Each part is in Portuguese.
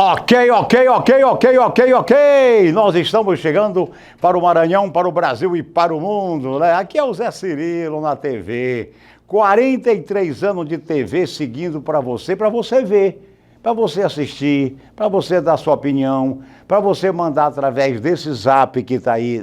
Ok. Nós estamos chegando para o Maranhão, para o Brasil e para o mundo, né? Aqui é o Zé Cirilo na TV. 43 anos de TV seguindo para você ver, para você assistir, para você dar sua opinião, para você mandar através desse zap que está aí,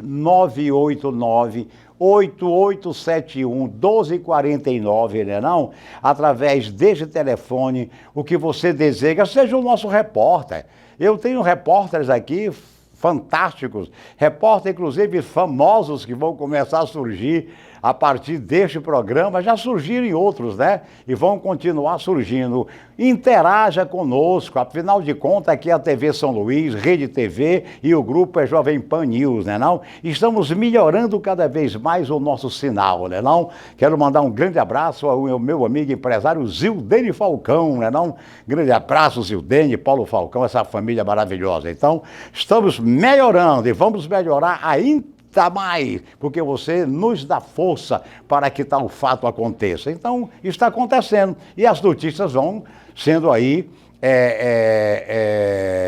989-8871-1249, né não? Através deste telefone, o que você deseja, seja o nosso repórter. Eu tenho repórteres aqui fantásticos, repórteres inclusive famosos que vão começar a surgir a partir deste programa, já surgiram em outros, né? E vão continuar surgindo. Interaja conosco, afinal de contas aqui é a TV São Luís, Rede TV e o grupo é Jovem Pan News, né não? Estamos melhorando cada vez mais o nosso sinal, né não? Quero mandar um grande abraço ao meu amigo empresário Zildene Falcão, né não? Grande abraço, Zildene, Paulo Falcão, essa família maravilhosa. Então, estamos melhorando e vamos melhorar ainda mais, porque você nos dá força para que tal fato aconteça. Então, está acontecendo e as notícias vão sendo aí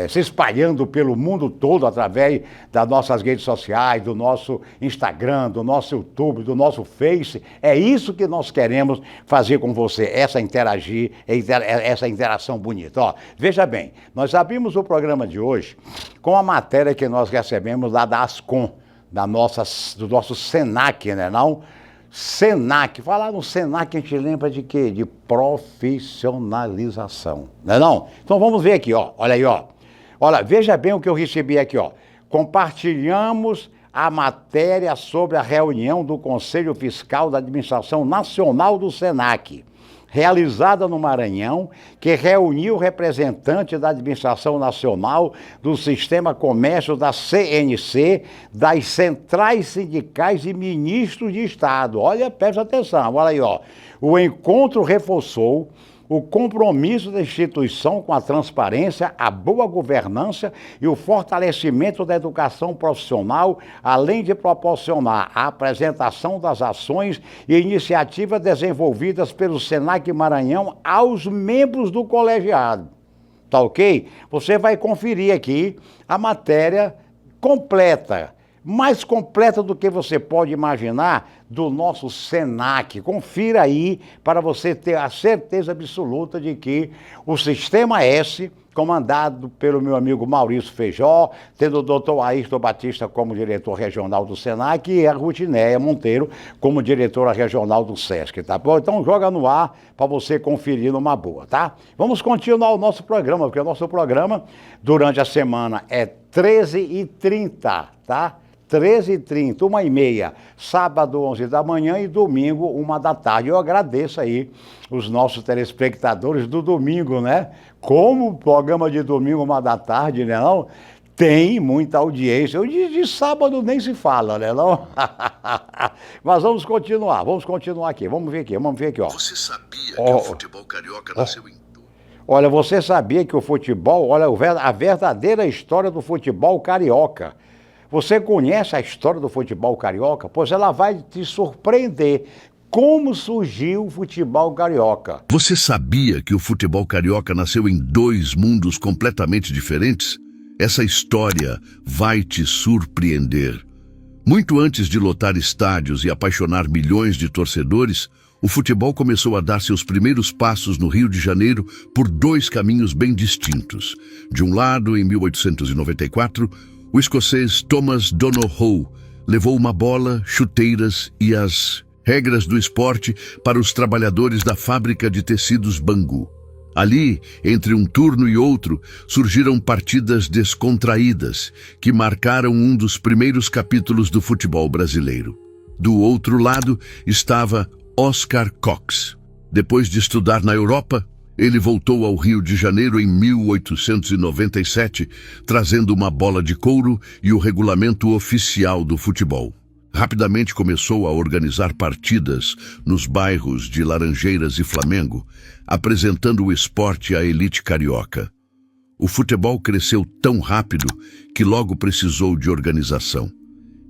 se espalhando pelo mundo todo através das nossas redes sociais, do nosso Instagram, do nosso YouTube, do nosso Face. É isso que nós queremos fazer com você, essa interação bonita. Ó, veja bem, nós abrimos o programa de hoje com a matéria que nós recebemos lá da Ascom, do nosso Senac, né não? Senac, falar no Senac a gente lembra de quê? De profissionalização, né não? Então vamos ver aqui, ó, olha aí, ó. Olha, veja bem o que eu recebi aqui, ó. Compartilhamos a matéria sobre a reunião do Conselho Fiscal da Administração Nacional do Senac, realizada no Maranhão, que reuniu representantes da Administração Nacional, do Sistema Comércio, da CNC, das centrais sindicais e ministros de Estado. Olha, presta atenção, olha aí, ó. O encontro reforçou o compromisso da instituição com a transparência, a boa governança e o fortalecimento da educação profissional, além de proporcionar a apresentação das ações e iniciativas desenvolvidas pelo Senac Maranhão aos membros do colegiado. Tá ok? Você vai conferir aqui a matéria completa, mais completa do que você pode imaginar, do nosso Senac. Confira aí para você ter a certeza absoluta de que o Sistema S, comandado pelo meu amigo Maurício Feijó, tendo o doutor Ayrton Batista como diretor regional do Senac e a Rutinéia Monteiro como diretora regional do Sesc, tá bom? Então joga no ar para você conferir numa boa, tá? Vamos continuar o nosso programa, porque o nosso programa durante a semana é 13h30, tá? 13h30, 1h30, sábado 11 da manhã e domingo 1 da tarde. Eu agradeço aí os nossos telespectadores do domingo, né? Como o programa de domingo 1 da tarde, né não? Tem muita audiência. De sábado nem se fala, né não? Mas vamos continuar aqui. Vamos ver aqui, ó. Você sabia que o futebol carioca nasceu em... Olha, você sabia que o futebol, olha, a verdadeira história do futebol carioca. Você conhece a história do futebol carioca? Pois ela vai te surpreender. Como surgiu o futebol carioca? Você sabia que o futebol carioca nasceu em dois mundos completamente diferentes? Essa história vai te surpreender. Muito antes de lotar estádios e apaixonar milhões de torcedores, o futebol começou a dar seus primeiros passos no Rio de Janeiro por dois caminhos bem distintos. De um lado, em 1894, o escocês Thomas Donohoe levou uma bola, chuteiras e as regras do esporte para os trabalhadores da fábrica de tecidos Bangu. Ali, entre um turno e outro, surgiram partidas descontraídas que marcaram um dos primeiros capítulos do futebol brasileiro. Do outro lado estava Oscar Cox. Depois de estudar na Europa, ele voltou ao Rio de Janeiro em 1897, trazendo uma bola de couro e o regulamento oficial do futebol. Rapidamente começou a organizar partidas nos bairros de Laranjeiras e Flamengo, apresentando o esporte à elite carioca. O futebol cresceu tão rápido que logo precisou de organização.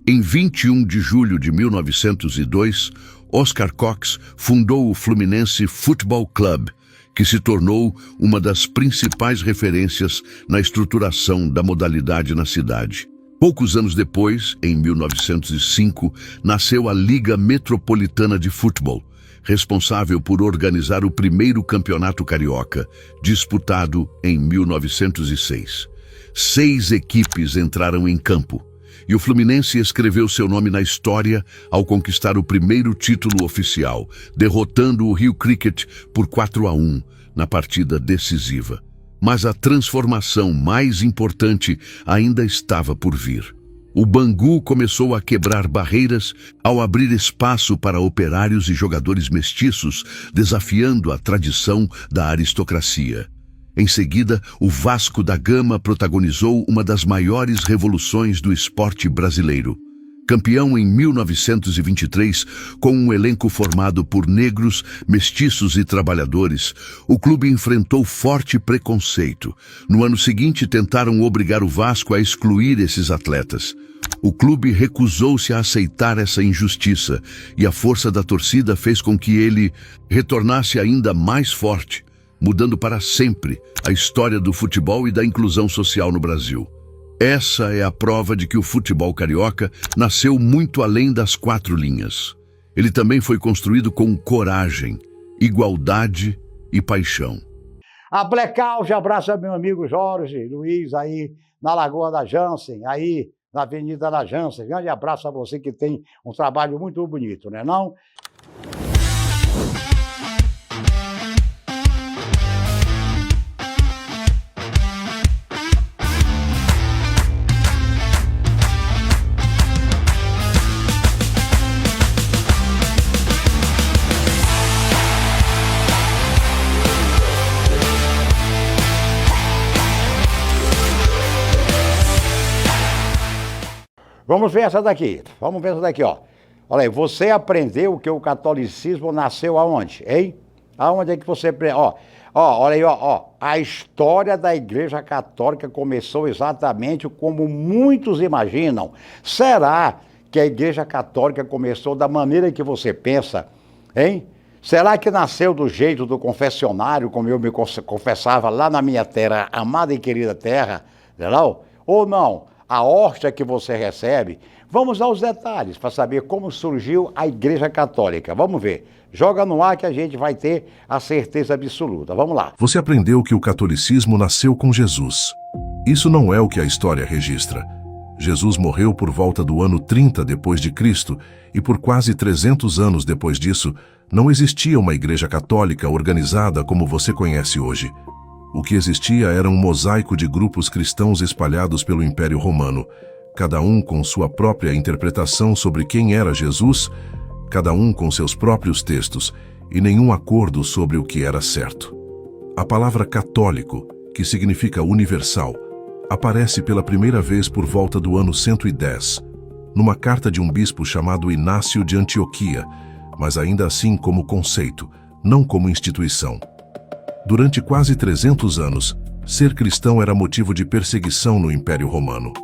Em 21 de julho de 1902, Oscar Cox fundou o Fluminense Football Club, que se tornou uma das principais referências na estruturação da modalidade na cidade. Poucos anos depois, em 1905, nasceu a Liga Metropolitana de Futebol, responsável por organizar o primeiro campeonato carioca, disputado em 1906. 6 equipes entraram em campo, e o Fluminense escreveu seu nome na história ao conquistar o primeiro título oficial, derrotando o Rio Cricket por 4-1 na partida decisiva. Mas a transformação mais importante ainda estava por vir. O Bangu começou a quebrar barreiras ao abrir espaço para operários e jogadores mestiços, desafiando a tradição da aristocracia. Em seguida, o Vasco da Gama protagonizou uma das maiores revoluções do esporte brasileiro. Campeão em 1923, com um elenco formado por negros, mestiços e trabalhadores, o clube enfrentou forte preconceito. No ano seguinte, tentaram obrigar o Vasco a excluir esses atletas. O clube recusou-se a aceitar essa injustiça, e a força da torcida fez com que ele retornasse ainda mais forte, mudando para sempre a história do futebol e da inclusão social no Brasil. Essa é a prova de que o futebol carioca nasceu muito além das 4 linhas. Ele também foi construído com coragem, igualdade e paixão. A Blackout abraça meu amigo Jorge Luiz aí na Lagoa da Jansen, aí na Avenida da Jansen. Grande abraço a você que tem um trabalho muito bonito, né não? Vamos ver essa daqui, ó. Olha aí, você aprendeu que o catolicismo nasceu aonde, hein? Aonde é que você aprendeu? Olha aí, ó. A história da Igreja Católica começou exatamente como muitos imaginam. Será que a Igreja Católica começou da maneira que você pensa, hein? Será que nasceu do jeito do confessionário, como eu me confessava lá na minha terra, amada e querida terra, não? Ou não? A hóstia que você recebe. Vamos aos detalhes para saber como surgiu a Igreja Católica. Vamos ver. Joga no ar que a gente vai ter a certeza absoluta. Vamos lá. Você aprendeu que o catolicismo nasceu com Jesus. Isso não é o que a história registra. Jesus morreu por volta do ano 30 depois de Cristo e por quase 300 anos depois disso, não existia uma igreja católica organizada como você conhece hoje. O que existia era um mosaico de grupos cristãos espalhados pelo Império Romano, cada um com sua própria interpretação sobre quem era Jesus, cada um com seus próprios textos, e nenhum acordo sobre o que era certo. A palavra católico, que significa universal, aparece pela primeira vez por volta do ano 110, numa carta de um bispo chamado Inácio de Antioquia, mas ainda assim como conceito, não como instituição. Durante quase 300 anos, ser cristão era motivo de perseguição no Império Romano.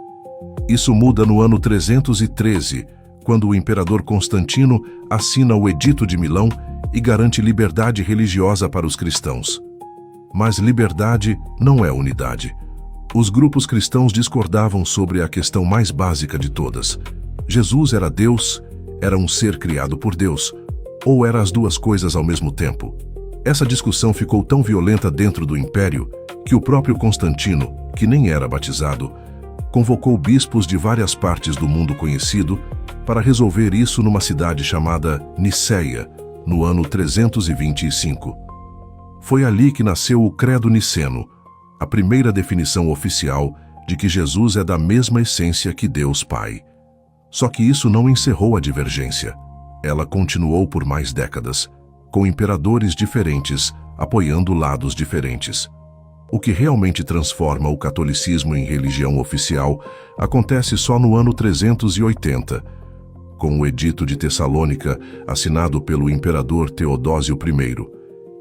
Isso muda no ano 313, quando o imperador Constantino assina o Edito de Milão e garante liberdade religiosa para os cristãos. Mas liberdade não é unidade. Os grupos cristãos discordavam sobre a questão mais básica de todas. Jesus era Deus, era um ser criado por Deus, ou era as duas coisas ao mesmo tempo? Essa discussão ficou tão violenta dentro do Império que o próprio Constantino, que nem era batizado, convocou bispos de várias partes do mundo conhecido para resolver isso numa cidade chamada Nicéia, no ano 325. Foi ali que nasceu o Credo Niceno, a primeira definição oficial de que Jesus é da mesma essência que Deus Pai. Só que isso não encerrou a divergência. Ela continuou por mais décadas, com imperadores diferentes apoiando lados diferentes. O que realmente transforma o catolicismo em religião oficial acontece só no ano 380, com o Edito de Tessalônica, assinado pelo imperador Teodósio I.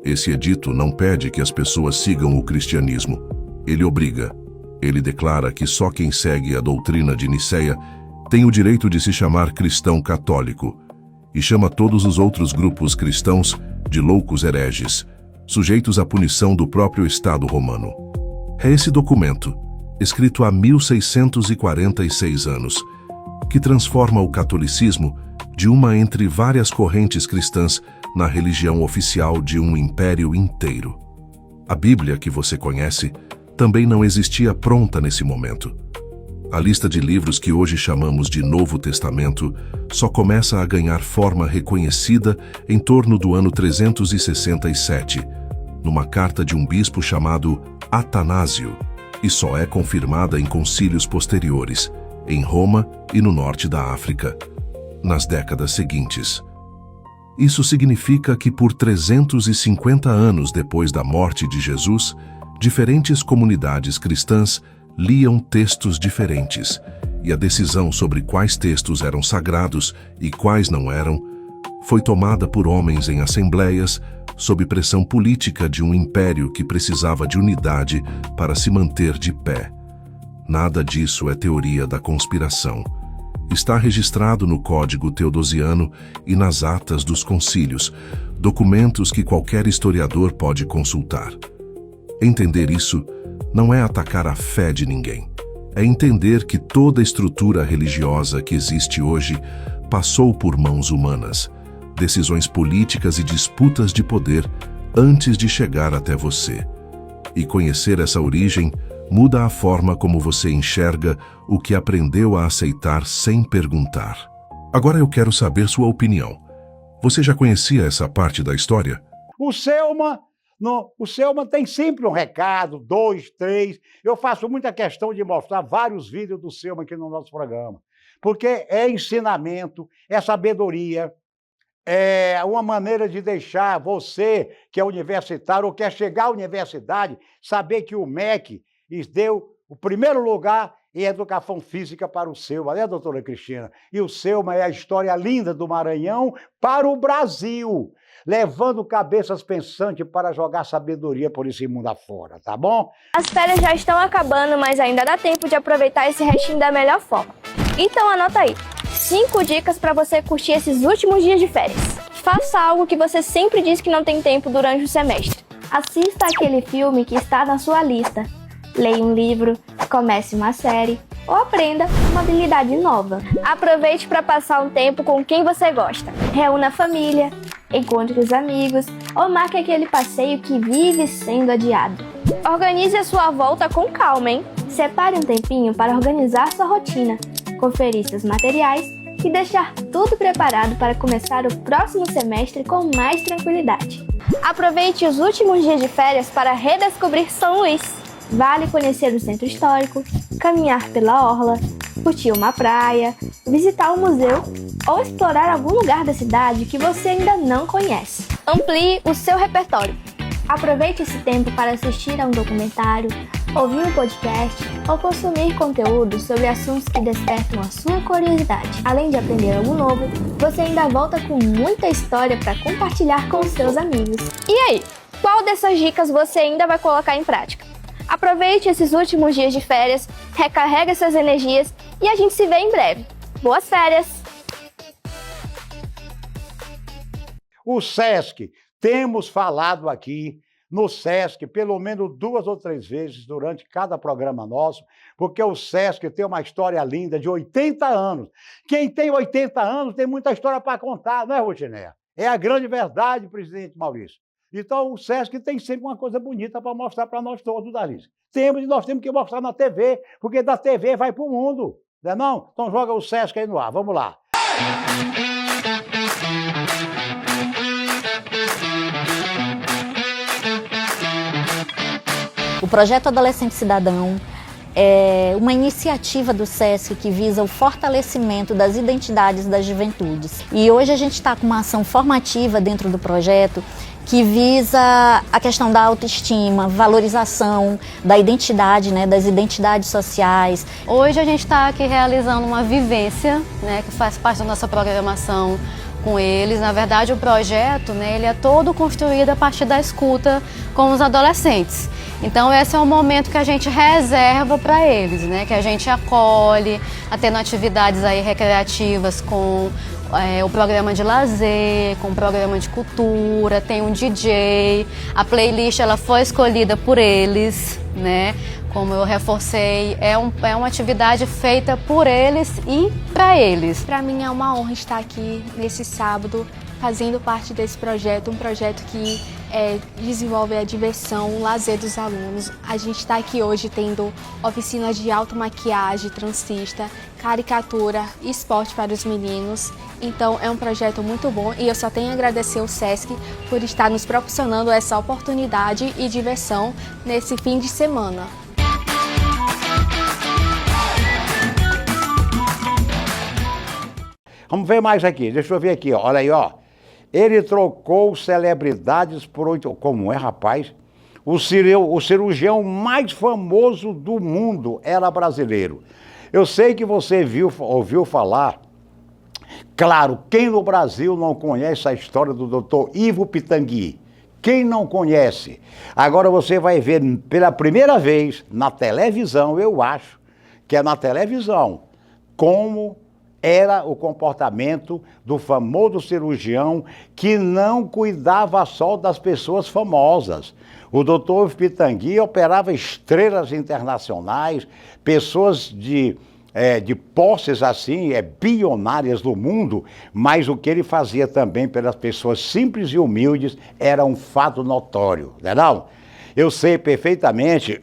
Esse edito não pede que as pessoas sigam o cristianismo. Ele obriga. Ele declara que só quem segue a doutrina de Nicéia tem o direito de se chamar cristão católico, e chama todos os outros grupos cristãos de loucos hereges. sujeitos à punição do próprio Estado romano. É esse documento, escrito há 1646 anos, que transforma o catolicismo de uma entre várias correntes cristãs na religião oficial de um império inteiro. A Bíblia, que você conhece, também não existia pronta nesse momento. A lista de livros que hoje chamamos de Novo Testamento só começa a ganhar forma reconhecida em torno do ano 367, numa carta de um bispo chamado Atanásio, e só é confirmada em concílios posteriores, em Roma e no norte da África, nas décadas seguintes. Isso significa que por 350 anos depois da morte de Jesus, diferentes comunidades cristãs liam textos diferentes, e a decisão sobre quais textos eram sagrados e quais não eram foi tomada por homens em assembleias sob pressão política de um império que precisava de unidade para se manter de pé. Nada disso é teoria da conspiração. Está registrado no Código Teodosiano e nas atas dos concílios, documentos que qualquer historiador pode consultar. Entender isso não é atacar a fé de ninguém. É entender que toda estrutura religiosa que existe hoje passou por mãos humanas, decisões políticas e disputas de poder antes de chegar até você. E conhecer essa origem muda a forma como você enxerga o que aprendeu a aceitar sem perguntar. Agora eu quero saber sua opinião. Você já conhecia essa parte da história? O Selma tem sempre um recado, 2, 3. Eu faço muita questão de mostrar vários vídeos do Selma aqui no nosso programa, porque é ensinamento, é sabedoria, é uma maneira de deixar você, que é universitário ou quer chegar à universidade, saber que o MEC deu o primeiro lugar em educação física para o Selma, né, doutora Cristina? E o Selma é a história linda do Maranhão para o Brasil, levando cabeças pensantes para jogar sabedoria por esse mundo afora, tá bom? As férias já estão acabando, mas ainda dá tempo de aproveitar esse restinho da melhor forma. Então anota aí, 5 dicas para você curtir esses últimos dias de férias. Faça algo que você sempre diz que não tem tempo durante o semestre. Assista aquele filme que está na sua lista. Leia um livro, comece uma série ou aprenda uma habilidade nova. Aproveite para passar um tempo com quem você gosta. Reúna a família, encontre os amigos ou marque aquele passeio que vive sendo adiado. Organize a sua volta com calma, hein? Separe um tempinho para organizar sua rotina, conferir seus materiais e deixar tudo preparado para começar o próximo semestre com mais tranquilidade. Aproveite os últimos dias de férias para redescobrir São Luís. Vale conhecer o centro histórico, caminhar pela orla, curtir uma praia, visitar um museu ou explorar algum lugar da cidade que você ainda não conhece. Amplie o seu repertório. Aproveite esse tempo para assistir a um documentário, ouvir um podcast ou consumir conteúdo sobre assuntos que despertam a sua curiosidade. Além de aprender algo novo, você ainda volta com muita história para compartilhar com seus amigos. E aí, qual dessas dicas você ainda vai colocar em prática? Aproveite esses últimos dias de férias, recarrega suas energias e a gente se vê em breve. Boas férias! O SESC, temos falado aqui no SESC pelo menos 2 ou 3 vezes durante cada programa nosso, porque o SESC tem uma história linda de 80 anos. Quem tem 80 anos tem muita história para contar, não é, Rutineia? É a grande verdade, presidente Maurício. Então, o SESC tem sempre uma coisa bonita para mostrar para nós todos, Darice. Nós temos que mostrar na TV, porque da TV vai para o mundo, não é não? Então joga o SESC aí no ar, vamos lá. O Projeto Adolescente Cidadão é uma iniciativa do SESC que visa o fortalecimento das identidades das juventudes. E hoje a gente está com uma ação formativa dentro do projeto que visa a questão da autoestima, valorização da identidade, das identidades sociais. Hoje a gente está aqui realizando uma vivência, que faz parte da nossa programação com eles. Na verdade, o projeto, ele é todo construído a partir da escuta com os adolescentes. Então esse é um momento que a gente reserva para eles, que a gente acolhe, tendo atividades aí recreativas com o programa de lazer, com o programa de cultura, tem um DJ, a playlist ela foi escolhida por eles, né? Como eu reforcei, é uma atividade feita por eles e para eles. Para mim é uma honra estar aqui nesse sábado, fazendo parte desse projeto, um projeto que desenvolve a diversão, o lazer dos alunos. A gente está aqui hoje tendo oficinas de automaquiagem, transista, caricatura e esporte para os meninos. Então é um projeto muito bom e eu só tenho a agradecer ao SESC por estar nos proporcionando essa oportunidade e diversão nesse fim de semana. Vamos ver mais aqui, deixa eu ver aqui, ó. Olha aí, ó. Ele trocou celebridades por 8... Como é, rapaz? O cirurgião mais famoso do mundo era brasileiro. Eu sei que você ouviu falar. Claro, quem no Brasil não conhece a história do Dr. Ivo Pitangui? Quem não conhece? Agora você vai ver pela primeira vez na televisão, eu acho que é na televisão, como era o comportamento do famoso cirurgião que não cuidava só das pessoas famosas. O Dr. Pitangui operava estrelas internacionais, pessoas de posses assim, bilionárias do mundo, mas o que ele fazia também pelas pessoas simples e humildes era um fato notório, não é não? Eu sei perfeitamente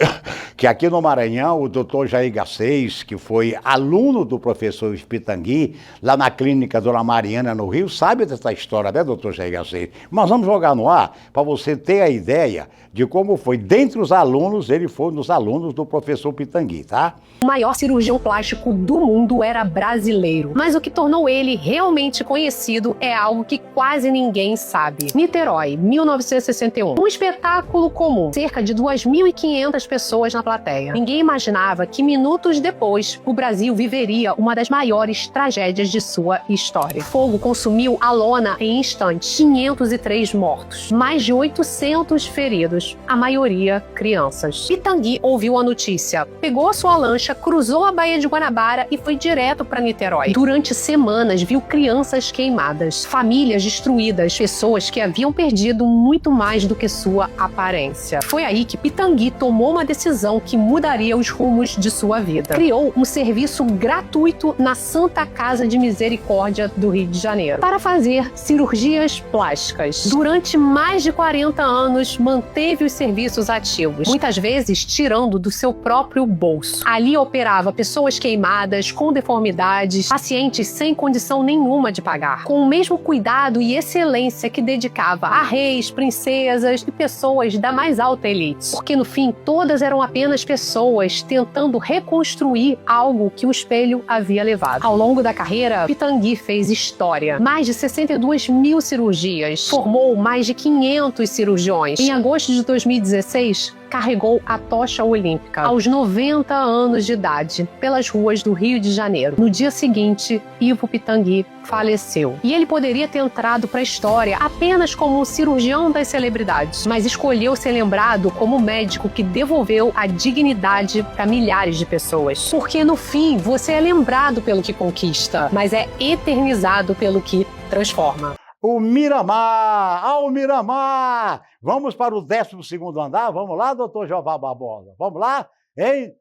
que aqui no Maranhão, o doutor Jair Garcês, que foi aluno do professor Pitangui, lá na clínica Dona Mariana, no Rio, sabe dessa história, né, doutor Jair Garcês? Mas vamos jogar no ar para você ter a ideia de como foi. Dentre os alunos, ele foi um dos alunos do professor Pitangui, tá? O maior cirurgião plástico do mundo era brasileiro, mas o que tornou ele realmente conhecido é algo que quase ninguém sabe. Niterói, 1961. Um espetáculo comum, cerca de 2.500 pessoas na plateia. Ninguém imaginava que minutos depois o Brasil viveria uma das maiores tragédias de sua história. O fogo consumiu a lona em instantes. 503 mortos, mais de 800 feridos, a maioria crianças. Pitangui ouviu a notícia, pegou a sua lancha, cruzou a Baía de Guanabara e foi direto para Niterói. Durante semanas viu crianças queimadas, famílias destruídas, pessoas que haviam perdido muito mais do que sua aparência. Foi aí que Pitangui tomou uma decisão que mudaria os rumos de sua vida. Criou um serviço gratuito na Santa Casa de Misericórdia do Rio de Janeiro para fazer cirurgias plásticas. Durante mais de 40 anos, manteve os serviços ativos, muitas vezes tirando do seu próprio bolso. Ali operava pessoas queimadas, com deformidades, pacientes sem condição nenhuma de pagar, com o mesmo cuidado e excelência que dedicava a reis, princesas e pessoas da mais alta elite. Porque no fim, todas eram apenas pessoas tentando reconstruir algo que o espelho havia levado. Ao longo da carreira, Pitangui fez história. Mais de 62.000 cirurgias, formou mais de 500 cirurgiões. Em agosto de 2016, carregou a tocha olímpica aos 90 anos de idade pelas ruas do Rio de Janeiro. No dia seguinte, Ivo Pitangui faleceu. E ele poderia ter entrado para a história apenas como um cirurgião das celebridades, mas escolheu ser lembrado como o médico que devolveu a dignidade para milhares de pessoas. Porque no fim, você é lembrado pelo que conquista, mas é eternizado pelo que transforma. O Miramar! Ao Miramar! Vamos para o 12º andar? Vamos lá, doutor Jeová Barbosa? Vamos lá? Hein,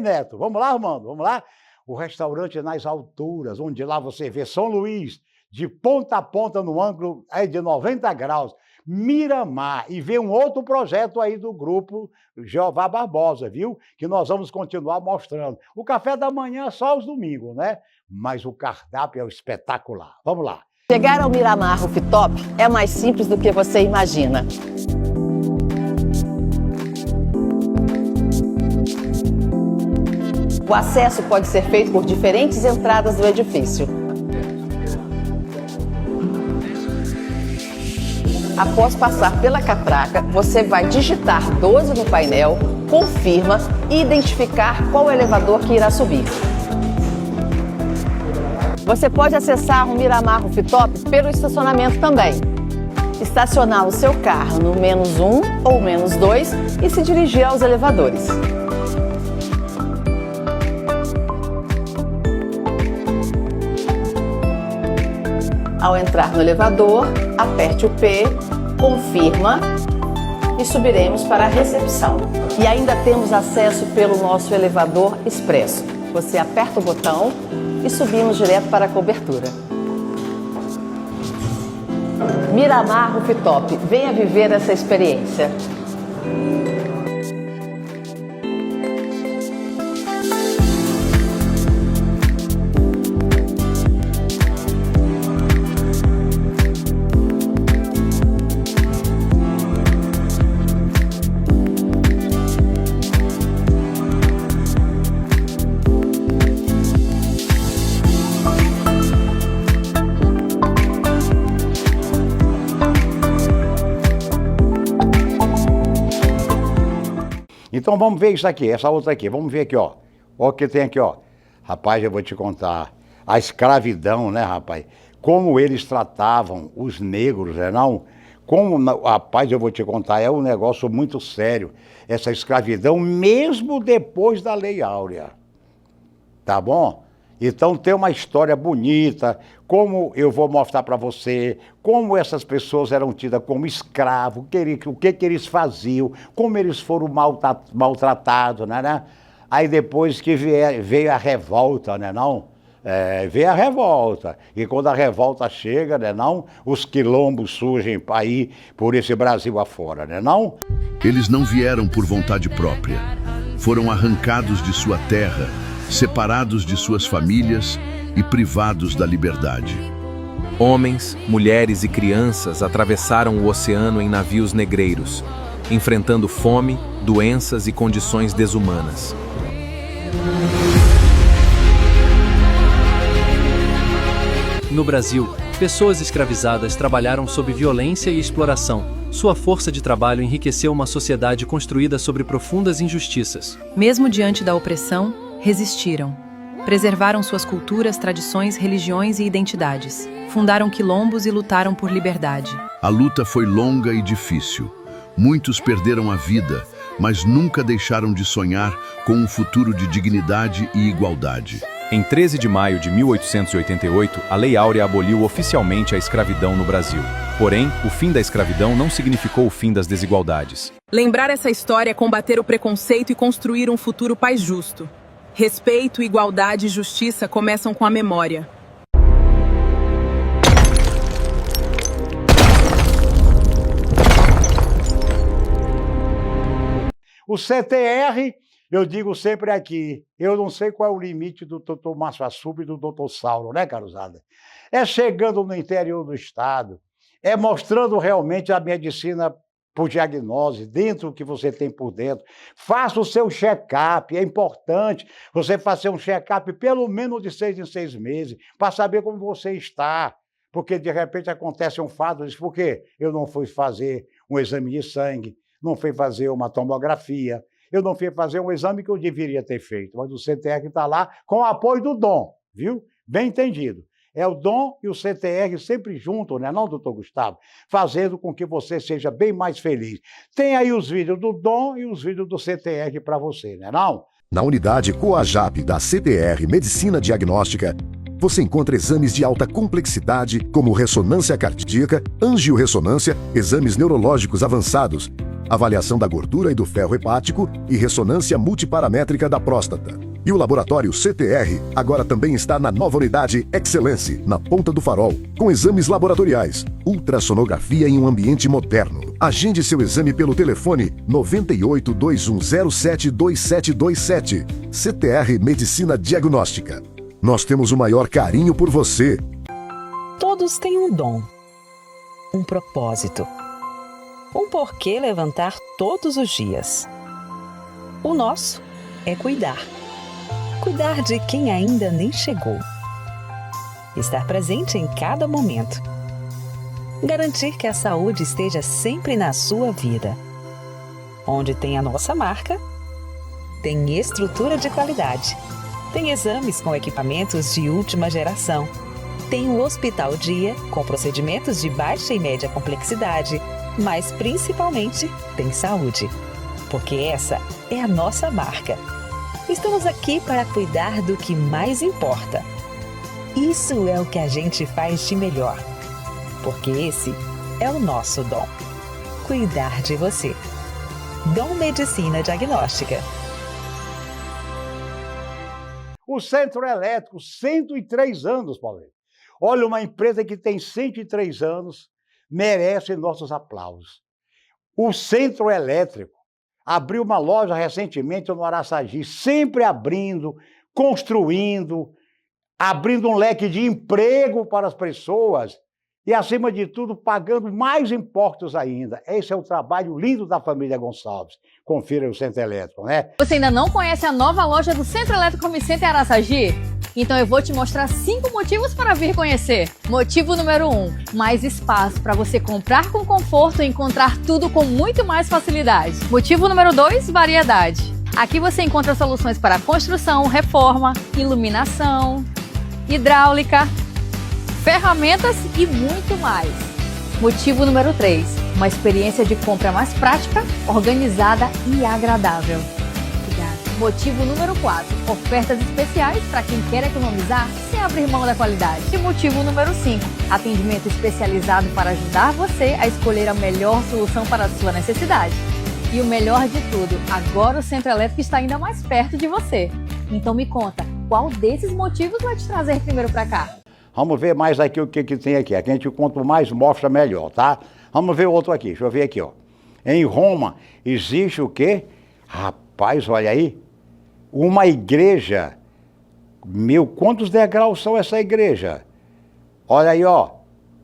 Neto? Vamos lá, Armando? Vamos lá? O restaurante nas alturas, onde lá você vê São Luís, de ponta a ponta no ângulo de 90 graus. Miramar. E vê um outro projeto aí do grupo Jeová Barbosa, viu? Que nós vamos continuar mostrando. O café da manhã é só os domingos, né? Mas o cardápio é espetacular. Vamos lá. Chegar ao Miramar Rooftop é mais simples do que você imagina. O acesso pode ser feito por diferentes entradas do edifício. Após passar pela catraca, você vai digitar 12 no painel, confirma e identificar qual elevador que irá subir. Você pode acessar o Miramar Rooftop pelo estacionamento também. Estacionar o seu carro no -1 ou -2 e se dirigir aos elevadores. Ao entrar no elevador, aperte o P, confirma e subiremos para a recepção. E ainda temos acesso pelo nosso elevador expresso. Você aperta o botão e subimos direto para a cobertura. Miramar Rooftop, venha viver essa experiência. Então vamos ver isso aqui, essa outra aqui. Vamos ver aqui, ó. Olha o que tem aqui, ó. Rapaz, eu vou te contar. A escravidão, né, rapaz? Como eles tratavam os negros, né, não? Como, rapaz, eu vou te contar, é um negócio muito sério. Essa escravidão, mesmo depois da Lei Áurea. Tá bom? Então tem uma história bonita, como eu vou mostrar para você, como essas pessoas eram tidas como escravos, o que eles faziam, como eles foram maltratados, né? Aí depois que veio a revolta, né, não? Veio a revolta, e quando a revolta chega, né, não? Os quilombos surgem aí por esse Brasil afora, né, não? Eles não vieram por vontade própria. Foram arrancados de sua terra, separados de suas famílias e privados da liberdade. Homens, mulheres e crianças atravessaram o oceano em navios negreiros, enfrentando fome, doenças e condições desumanas. No Brasil, pessoas escravizadas trabalharam sob violência e exploração. Sua força de trabalho enriqueceu uma sociedade construída sobre profundas injustiças. Mesmo diante da opressão, resistiram. Preservaram suas culturas, tradições, religiões e identidades. Fundaram quilombos e lutaram por liberdade. A luta foi longa e difícil. Muitos perderam a vida, mas nunca deixaram de sonhar com um futuro de dignidade e igualdade. Em 13 de maio de 1888, a Lei Áurea aboliu oficialmente a escravidão no Brasil. Porém, o fim da escravidão não significou o fim das desigualdades. Lembrar essa história é combater o preconceito e construir um futuro mais justo. Respeito, igualdade e justiça começam com a memória. O CTR, eu digo sempre aqui, eu não sei qual é o limite do Dr. Márcio Assub e do Dr. Saulo, né, caruzada? É chegando no interior do estado, é mostrando realmente a medicina por diagnose, dentro do que você tem por dentro. Faça o seu check-up, é importante você fazer um check-up pelo menos de 6 em 6 meses, para saber como você está. Porque de repente acontece um fato, diz, por quê? Eu não fui fazer um exame de sangue, não fui fazer uma tomografia, eu não fui fazer um exame que eu deveria ter feito, mas o CTR está lá com o apoio do Dom, viu? Bem entendido. É o Dom e o CTR sempre juntos, né, não, doutor Gustavo? Fazendo com que você seja bem mais feliz. Tem aí os vídeos do Dom e os vídeos do CTR para você, né, não? Na unidade Coajap da CTR Medicina Diagnóstica, você encontra exames de alta complexidade, como ressonância cardíaca, angiorressonância, exames neurológicos avançados, avaliação da gordura e do ferro hepático e ressonância multiparamétrica da próstata. E o laboratório CTR agora também está na nova unidade Excellence, na Ponta do Farol, com exames laboratoriais, ultrassonografia em um ambiente moderno. Agende seu exame pelo telefone 98 2107 2727. CTR Medicina Diagnóstica. Nós temos o maior carinho por você. Todos têm um dom, um propósito, um porquê levantar todos os dias. O nosso é cuidar. Cuidar de quem ainda nem chegou. Estar presente em cada momento. Garantir que a saúde esteja sempre na sua vida. Onde tem a nossa marca, tem estrutura de qualidade. Tem exames com equipamentos de última geração. Tem o Hospital Dia, com procedimentos de baixa e média complexidade, mas principalmente tem saúde. Porque essa é a nossa marca. Estamos aqui para cuidar do que mais importa. Isso é o que a gente faz de melhor. porque esse é o nosso dom. Cuidar de você. Dom Medicina Diagnóstica. O Centro Elétrico, 103 anos, Paulinho. Olha, uma empresa que tem 103 anos merece nossos aplausos. O Centro Elétrico abriu uma loja recentemente no Araçagi, sempre abrindo, construindo, abrindo um leque de emprego para as pessoas e, acima de tudo, pagando mais impostos ainda. Esse é o trabalho lindo da família Gonçalves. Confira o Centro Elétrico, né? Você ainda não conhece a nova loja do Centro Elétrico Home Center Araçagi? Então eu vou te mostrar 5 motivos para vir conhecer. Motivo número 1, mais espaço para você comprar com conforto e encontrar tudo com muito mais facilidade. Motivo número 2, variedade. Aqui você encontra soluções para construção, reforma, iluminação, hidráulica, ferramentas e muito mais. Motivo número 3, uma experiência de compra mais prática, organizada e agradável. Motivo número 4, ofertas especiais para quem quer economizar sem abrir mão da qualidade. E motivo número 5, atendimento especializado para ajudar você a escolher a melhor solução para a sua necessidade. E o melhor de tudo, agora o Centro Elétrico está ainda mais perto de você. Então me conta, qual desses motivos vai te trazer primeiro para cá? Vamos ver mais aqui o que tem aqui. Aqui a gente quanto mais mostra, melhor, tá? Vamos ver outro aqui. Deixa eu ver aqui, ó. Em Roma existe o quê? Rapaz, olha aí. Uma igreja. Meu, quantos degraus são essa igreja? Olha aí, ó.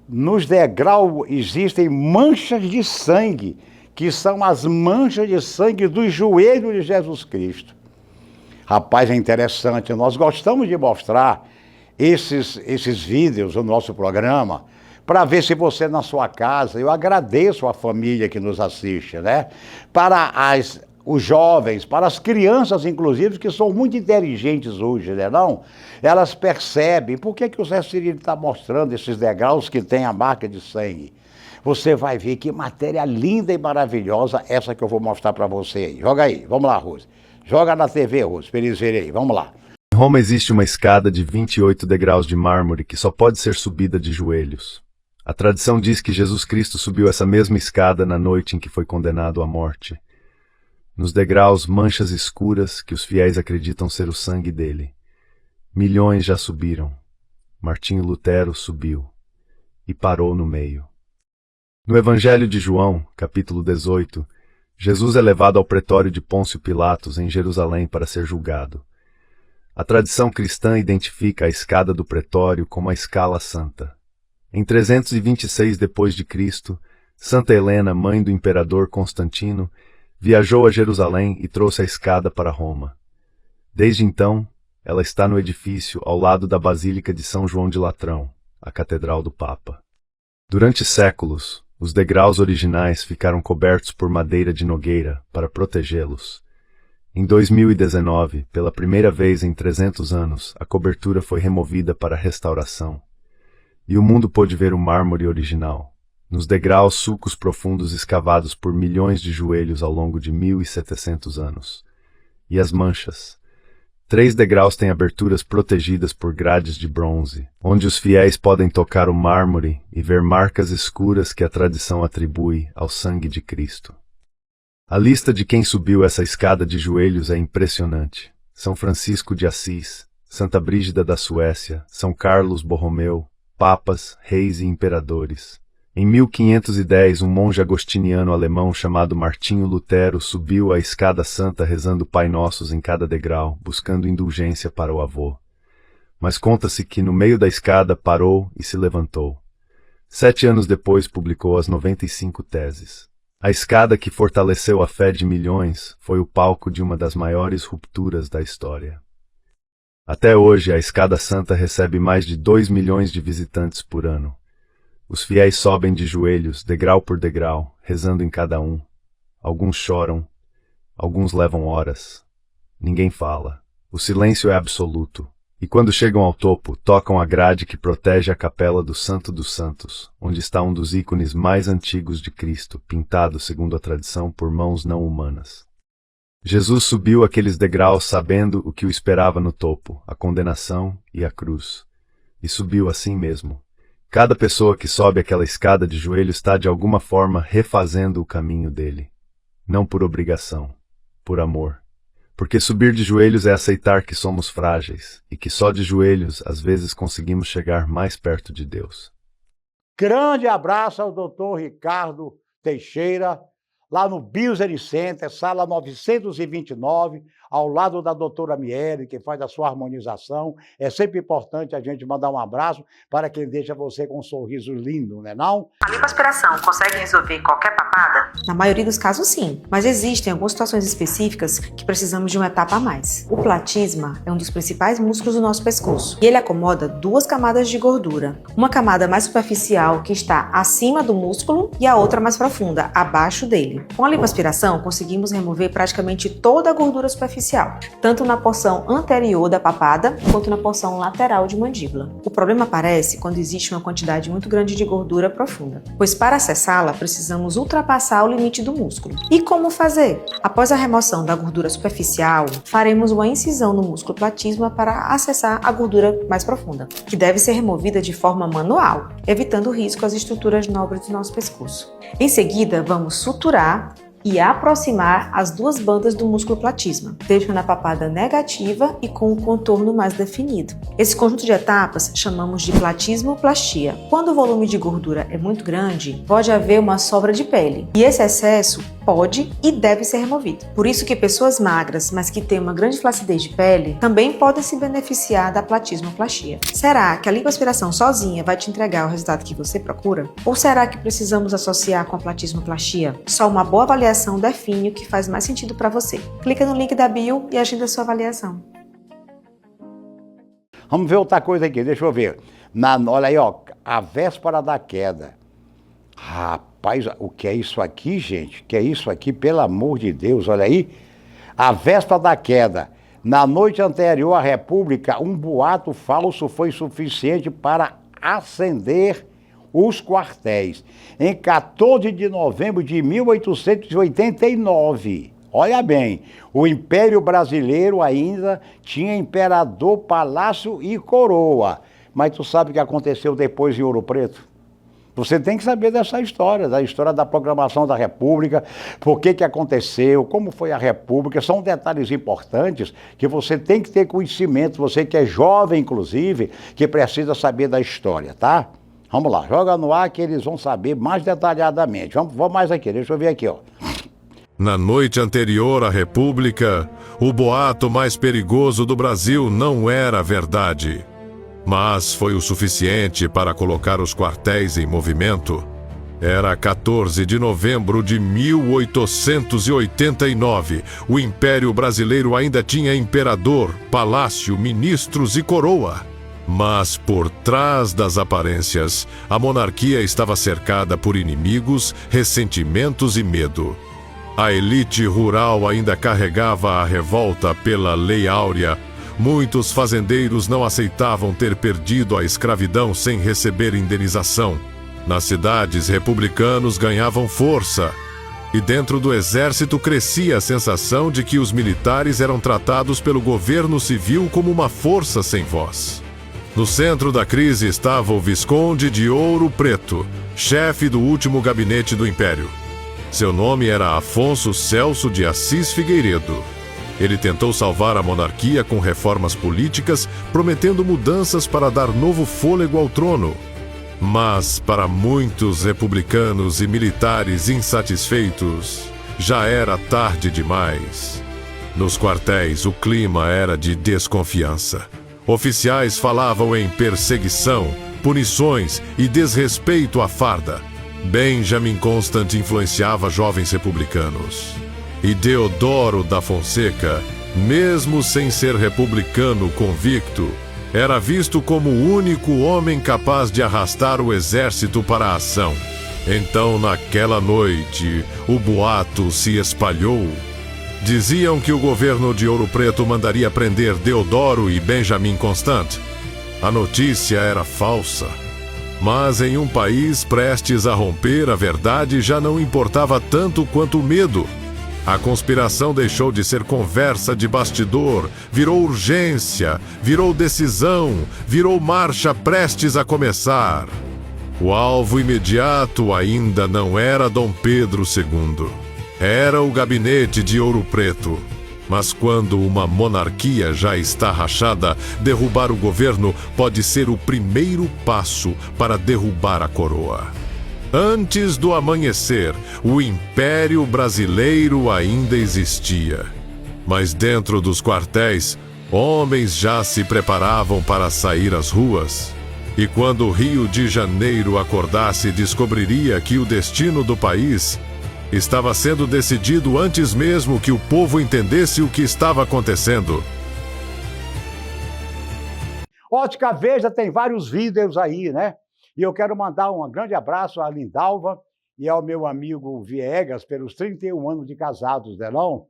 Nos degraus existem manchas de sangue, que são as manchas de sangue dos joelhos de Jesus Cristo. Rapaz, é interessante. Nós gostamos de mostrar esses vídeos no nosso programa, para ver se você na sua casa, eu agradeço a família que nos assiste, né? Para os jovens, para as crianças, inclusive, que são muito inteligentes hoje, né não? Elas percebem por que o Zé Cirilo está mostrando esses degraus que tem a marca de sangue. Você vai ver que matéria linda e maravilhosa essa que eu vou mostrar para você aí. Joga aí, vamos lá, Rose. Joga na TV, Rose, para eles verem aí, vamos lá. Em Roma existe uma escada de 28 degraus de mármore que só pode ser subida de joelhos. A tradição diz que Jesus Cristo subiu essa mesma escada na noite em que foi condenado à morte. Nos degraus, manchas escuras que os fiéis acreditam ser o sangue dele. Milhões já subiram. Martinho Lutero subiu e parou no meio. No Evangelho de João, capítulo 18, Jesus é levado ao pretório de Pôncio Pilatos, em Jerusalém, para ser julgado. A tradição cristã identifica a escada do pretório como a Escala Santa. Em 326 d.C., Santa Helena, mãe do imperador Constantino, viajou a Jerusalém e trouxe a escada para Roma. Desde então, ela está no edifício ao lado da Basílica de São João de Latrão, a Catedral do Papa. Durante séculos, os degraus originais ficaram cobertos por madeira de nogueira para protegê-los. Em 2019, pela primeira vez em 300 anos, a cobertura foi removida para restauração. E o mundo pôde ver o mármore original. Nos degraus, sulcos profundos escavados por milhões de joelhos ao longo de 1.700 anos. E as manchas. 3 degraus têm aberturas protegidas por grades de bronze, onde os fiéis podem tocar o mármore e ver marcas escuras que a tradição atribui ao sangue de Cristo. A lista de quem subiu essa escada de joelhos é impressionante. São Francisco de Assis, Santa Brígida da Suécia, São Carlos Borromeu, papas, reis e imperadores. Em 1510, um monge agostiniano alemão chamado Martinho Lutero subiu a escada santa rezando Pai Nossos em cada degrau, buscando indulgência para o avô. Mas conta-se que no meio da escada parou e se levantou. 7 anos depois publicou as 95 Teses. A escada que fortaleceu a fé de milhões foi o palco de uma das maiores rupturas da história. Até hoje, a Escada Santa recebe mais de 2 milhões de visitantes por ano. Os fiéis sobem de joelhos, degrau por degrau, rezando em cada um. Alguns choram, alguns levam horas. Ninguém fala. O silêncio é absoluto. E quando chegam ao topo, tocam a grade que protege a capela do Santo dos Santos, onde está um dos ícones mais antigos de Cristo, pintado, segundo a tradição, por mãos não humanas. Jesus subiu aqueles degraus sabendo o que o esperava no topo, a condenação e a cruz. E subiu assim mesmo, Cada pessoa que sobe aquela escada de joelho está de alguma forma refazendo o caminho dele. Não por obrigação, por amor. Porque subir de joelhos é aceitar que somos frágeis e que só de joelhos às vezes conseguimos chegar mais perto de Deus. Grande abraço ao Dr. Ricardo Teixeira, lá no Business Center, sala 929, ao lado da doutora Miele, que faz a sua harmonização. É sempre importante a gente mandar um abraço para quem deixa você com um sorriso lindo, né não? A lipoaspiração consegue resolver qualquer papada? Na maioria dos casos, sim. Mas existem algumas situações específicas que precisamos de uma etapa a mais. O platisma é um dos principais músculos do nosso pescoço. E ele acomoda 2 camadas de gordura. Uma camada mais superficial, que está acima do músculo, e a outra mais profunda, abaixo dele. Com a lipoaspiração, conseguimos remover praticamente toda a gordura superficial, tanto na porção anterior da papada, quanto na porção lateral de mandíbula. O problema aparece quando existe uma quantidade muito grande de gordura profunda, pois para acessá-la, precisamos ultrapassar o limite do músculo. E como fazer? Após a remoção da gordura superficial, faremos uma incisão no músculo platisma para acessar a gordura mais profunda, que deve ser removida de forma manual, evitando risco às estruturas nobres do nosso pescoço. Em seguida, vamos suturar e aproximar as 2 bandas do músculo platisma, deixando a papada negativa e com o contorno mais definido. Esse conjunto de etapas chamamos de platismoplastia. Quando o volume de gordura é muito grande, pode haver uma sobra de pele, e esse excesso pode e deve ser removido. Por isso que pessoas magras, mas que têm uma grande flacidez de pele, também podem se beneficiar da platismoplastia. Será que a lipoaspiração sozinha vai te entregar o resultado que você procura? Ou será que precisamos associar com a platismoplastia? Só uma boa avaliação define o que faz mais sentido para você. Clica no link da bio e agenda sua avaliação. Vamos ver outra coisa aqui, deixa eu ver. Olha aí, ó, a véspera da queda. Rapaz, o que é isso aqui, gente? O que é isso aqui, pelo amor de Deus? Olha aí. A véspera da queda. Na noite anterior à República, um boato falso foi suficiente para acender os quartéis. Em 14 de novembro de 1889, olha bem, o Império Brasileiro ainda tinha imperador, palácio e coroa. Mas tu sabe o que aconteceu depois em Ouro Preto? Você tem que saber dessa história, da história da proclamação da República, por que aconteceu, como foi a República, são detalhes importantes que você tem que ter conhecimento, você que é jovem, inclusive, que precisa saber da história, tá? Vamos lá, joga no ar que eles vão saber mais detalhadamente. Vamos mais aqui, deixa eu ver aqui, ó. Na noite anterior à República, o boato mais perigoso do Brasil não era verdade. Mas foi o suficiente para colocar os quartéis em movimento. Era 14 de novembro de 1889. O Império Brasileiro ainda tinha imperador, palácio, ministros e coroa. Mas por trás das aparências, a monarquia estava cercada por inimigos, ressentimentos e medo. A elite rural ainda carregava a revolta pela Lei Áurea. Muitos fazendeiros não aceitavam ter perdido a escravidão sem receber indenização. Nas cidades, republicanos ganhavam força. E dentro do exército crescia a sensação de que os militares eram tratados pelo governo civil como uma força sem voz. No centro da crise estava o Visconde de Ouro Preto, chefe do último gabinete do Império. Seu nome era Afonso Celso de Assis Figueiredo. Ele tentou salvar a monarquia com reformas políticas, prometendo mudanças para dar novo fôlego ao trono. Mas, para muitos republicanos e militares insatisfeitos, já era tarde demais. Nos quartéis, o clima era de desconfiança. Oficiais falavam em perseguição, punições e desrespeito à farda. Benjamin Constant influenciava jovens republicanos. E Deodoro da Fonseca, mesmo sem ser republicano convicto, era visto como o único homem capaz de arrastar o exército para a ação. Então, naquela noite, o boato se espalhou. Diziam que o governo de Ouro Preto mandaria prender Deodoro e Benjamin Constant. A notícia era falsa. Mas em um país prestes a romper, a verdade já não importava tanto quanto o medo. A conspiração deixou de ser conversa de bastidor, virou urgência, virou decisão, virou marcha prestes a começar. O alvo imediato ainda não era Dom Pedro II. Era o gabinete de Ouro Preto. Mas quando uma monarquia já está rachada, derrubar o governo pode ser o primeiro passo para derrubar a coroa. Antes do amanhecer, o Império Brasileiro ainda existia. Mas dentro dos quartéis, homens já se preparavam para sair às ruas. E quando o Rio de Janeiro acordasse, descobriria que o destino do país estava sendo decidido antes mesmo que o povo entendesse o que estava acontecendo. Ótica Veja tem vários vídeos aí, né? E eu quero mandar um grande abraço à Lindalva e ao meu amigo Viegas pelos 31 anos de casados, né não?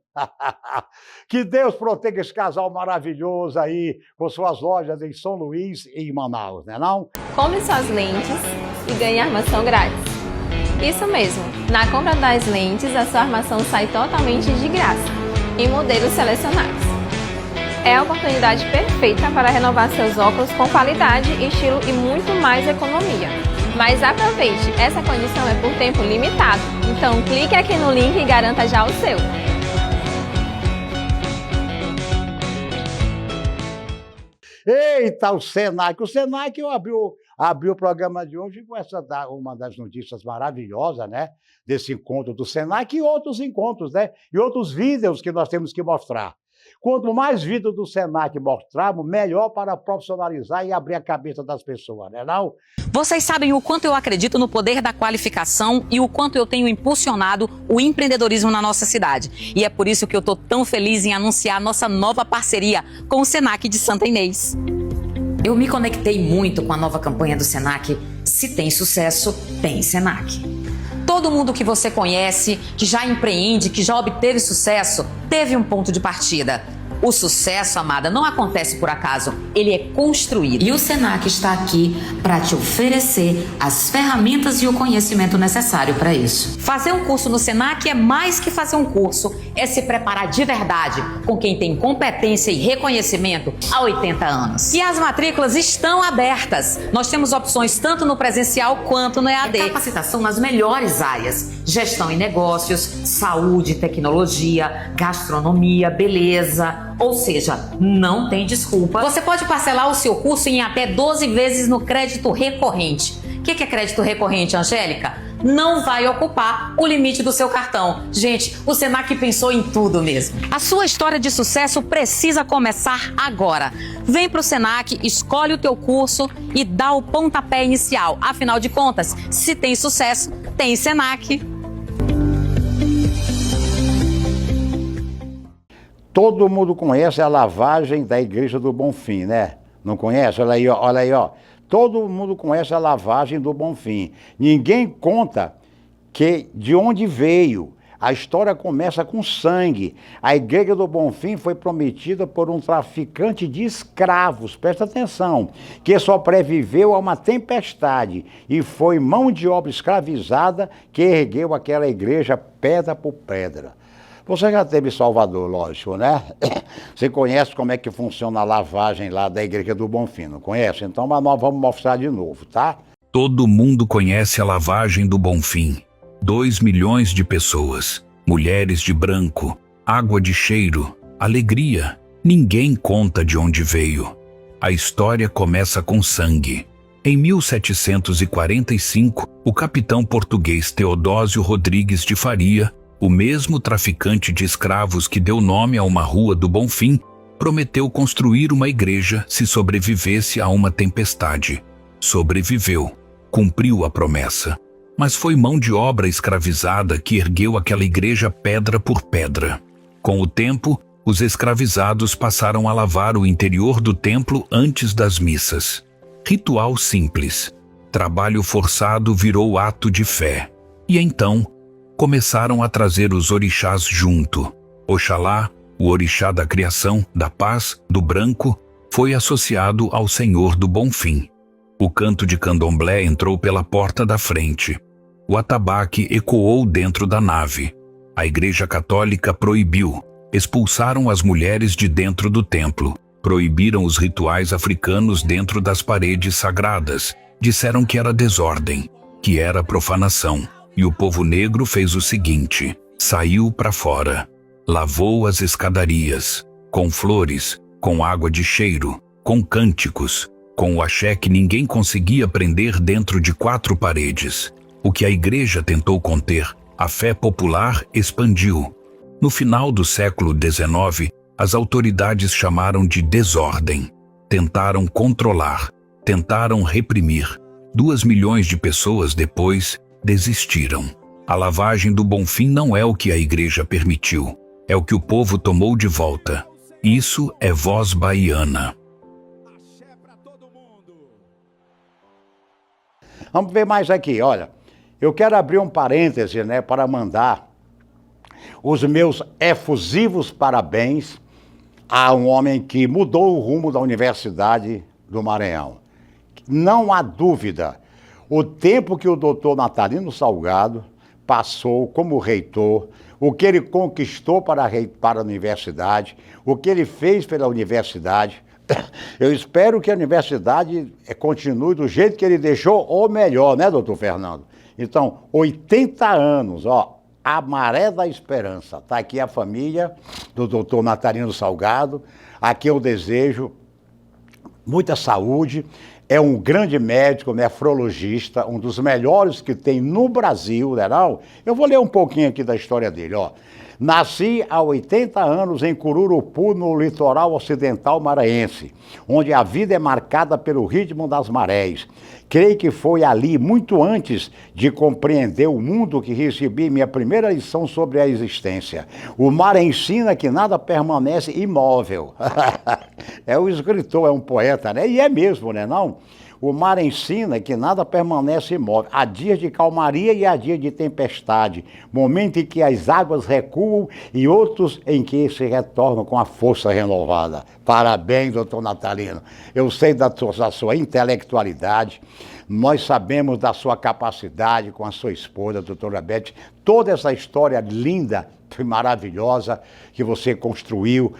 Que Deus proteja esse casal maravilhoso aí, com suas lojas em São Luís e em Manaus, né não? Compre suas lentes e ganhe armação grátis. Isso mesmo, na compra das lentes, a sua armação sai totalmente de graça, em modelos selecionados. É a oportunidade perfeita para renovar seus óculos com qualidade, estilo e muito mais economia. Mas aproveite, essa condição é por tempo limitado, então clique aqui no link e garanta já o seu. Eita, o Senac! O Senac abriu o programa de hoje com uma das notícias maravilhosas, né? Desse encontro do Senac e outros encontros, né? E outros vídeos que nós temos que mostrar. Quanto mais vídeos do Senac mostrarmos, melhor para profissionalizar e abrir a cabeça das pessoas, né não? Vocês sabem o quanto eu acredito no poder da qualificação e o quanto eu tenho impulsionado o empreendedorismo na nossa cidade. E é por isso que eu estou tão feliz em anunciar nossa nova parceria com o Senac de Santa Inês. Eu me conectei muito com a nova campanha do Senac. Se tem sucesso, tem Senac. Todo mundo que você conhece, que já empreende, que já obteve sucesso, teve um ponto de partida. O sucesso, amada, não acontece por acaso, ele é construído. E o Senac está aqui para te oferecer as ferramentas e o conhecimento necessário para isso. Fazer um curso no Senac é mais que fazer um curso, é se preparar de verdade com quem tem competência e reconhecimento há 80 anos. E as matrículas estão abertas. Nós temos opções tanto no presencial quanto no EAD. É capacitação nas melhores áreas: gestão e negócios, saúde, tecnologia, gastronomia, beleza. Ou seja, não tem desculpa. Você pode parcelar o seu curso em até 12 vezes no crédito recorrente. O que é crédito recorrente, Angélica? Não vai ocupar o limite do seu cartão. Gente, o Senac pensou em tudo mesmo. A sua história de sucesso precisa começar agora. Vem pro Senac, escolhe o teu curso e dá o pontapé inicial. Afinal de contas, se tem sucesso, tem Senac. Todo mundo conhece a lavagem da Igreja do Bonfim, né? Não conhece? Olha aí, ó, olha aí, ó. Todo mundo conhece a lavagem do Bonfim. Ninguém conta de onde veio. A história começa com sangue. A Igreja do Bonfim foi prometida por um traficante de escravos, presta atenção, que sobreviveu a uma tempestade e foi mão de obra escravizada que ergueu aquela igreja pedra por pedra. Você já teve em Salvador, lógico, né? Você conhece como é que funciona a lavagem lá da Igreja do Bonfim, não conhece? Então, mas nós vamos mostrar de novo, tá? Todo mundo conhece a lavagem do Bonfim. 2 milhões de pessoas, mulheres de branco, água de cheiro, alegria. Ninguém conta de onde veio. A história começa com sangue. Em 1745, o capitão português Teodósio Rodrigues de Faria, o mesmo traficante de escravos que deu nome a uma rua do Bonfim, prometeu construir uma igreja se sobrevivesse a uma tempestade. Sobreviveu, cumpriu a promessa. Mas foi mão de obra escravizada que ergueu aquela igreja pedra por pedra. Com o tempo, os escravizados passaram a lavar o interior do templo antes das missas. Ritual simples. Trabalho forçado virou ato de fé. E então, começaram a trazer os orixás junto. Oxalá, o orixá da criação, da paz, do branco, foi associado ao Senhor do Bonfim. O canto de candomblé entrou pela porta da frente. O atabaque ecoou dentro da nave. A Igreja Católica proibiu. Expulsaram as mulheres de dentro do templo. Proibiram os rituais africanos dentro das paredes sagradas. disseram que era desordem, que era profanação. E o povo negro fez o seguinte: saiu para fora, lavou as escadarias, com flores, com água de cheiro, com cânticos, com o axé que ninguém conseguia prender dentro de 4 paredes. O que a igreja tentou conter, a fé popular expandiu. No final do século XIX, as autoridades chamaram de desordem. Tentaram controlar, tentaram reprimir. 2 milhões de pessoas depois desistiram. A lavagem do Bonfim não é o que a igreja permitiu, é o que o povo tomou de volta. Isso é voz baiana. Vamos ver mais aqui, olha. Eu quero abrir um parêntese, né, para mandar os meus efusivos parabéns a um homem que mudou o rumo da Universidade do Maranhão. Não há dúvida, o tempo que o doutor Natalino Salgado passou como reitor, o que ele conquistou para a universidade, o que ele fez pela universidade. Eu espero que a universidade continue do jeito que ele deixou, ou melhor, né, doutor Fernando? Então, 80 anos, ó, a maré da esperança. Está aqui a família do doutor Natalino Salgado, a quem eu desejo muita saúde. É um grande médico, nefrologista, um dos melhores que tem no Brasil, né não? Eu vou ler um pouquinho aqui da história dele, ó. Nasci há 80 anos em Cururupu, no litoral ocidental maranhense, onde a vida é marcada pelo ritmo das marés. Creio que foi ali, muito antes de compreender o mundo, que recebi minha primeira lição sobre a existência. O mar ensina que nada permanece imóvel. É um escritor, é um poeta, né? E é mesmo, né não? O mar ensina que nada permanece imóvel. Há dias de calmaria e há dias de tempestade. Momento em que as águas recuam e outros em que se retornam com a força renovada. Parabéns, doutor Natalino. Eu sei da sua intelectualidade. Nós sabemos da sua capacidade com a sua esposa, doutora Beth. Toda essa história linda e maravilhosa que você construiu,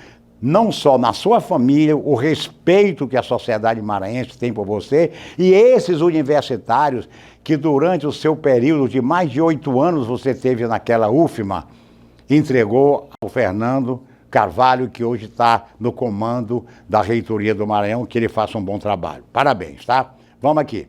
não só na sua família, o respeito que a sociedade maranhense tem por você, e esses universitários que durante o seu período de mais de 8 anos você teve naquela UFMA, entregou ao Fernando Carvalho, que hoje está no comando da reitoria do Maranhão, que ele faça um bom trabalho. Parabéns, tá? Vamos aqui.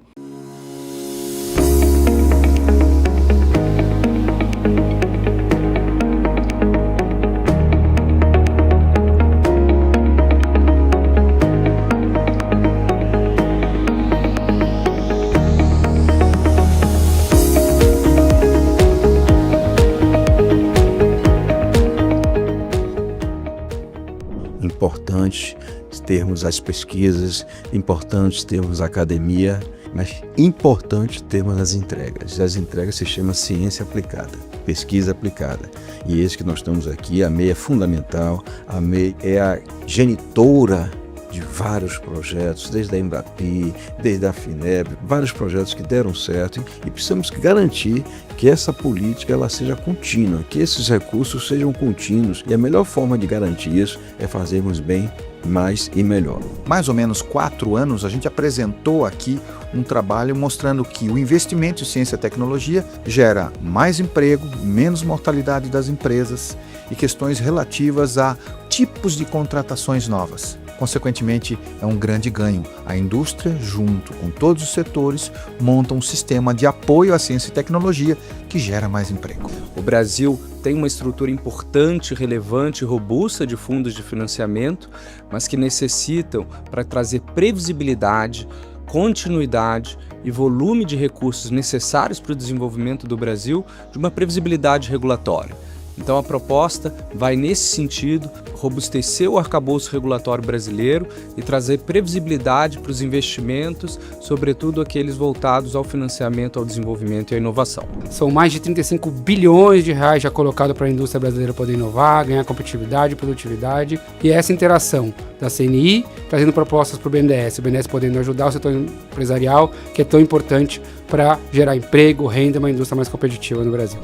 Importante termos as pesquisas, importante termos a academia, mas importante termos as entregas. As entregas se chama ciência aplicada, pesquisa aplicada. E esse que nós estamos aqui, a MEI é fundamental, a MEI é a genitora de vários projetos, desde a Embrapi, desde a FINEB, vários projetos que deram certo, e precisamos garantir que essa política ela seja contínua, que esses recursos sejam contínuos, e a melhor forma de garantir isso é fazermos bem, mais e melhor. Mais ou menos 4 anos a gente apresentou aqui um trabalho mostrando que o investimento em ciência e tecnologia gera mais emprego, menos mortalidade das empresas e questões relativas a tipos de contratações novas. Consequentemente, é um grande ganho. A indústria, junto com todos os setores, monta um sistema de apoio à ciência e tecnologia que gera mais emprego. O Brasil tem uma estrutura importante, relevante e robusta de fundos de financiamento, mas que necessitam, para trazer previsibilidade, continuidade e volume de recursos necessários para o desenvolvimento do Brasil, de uma previsibilidade regulatória. Então a proposta vai nesse sentido, robustecer o arcabouço regulatório brasileiro e trazer previsibilidade para os investimentos, sobretudo aqueles voltados ao financiamento, ao desenvolvimento e à inovação. São mais de 35 bilhões de reais já colocados para a indústria brasileira poder inovar, ganhar competitividade e produtividade, e essa interação da CNI trazendo propostas para o BNDES podendo ajudar o setor empresarial, que é tão importante para gerar emprego, renda e uma indústria mais competitiva no Brasil.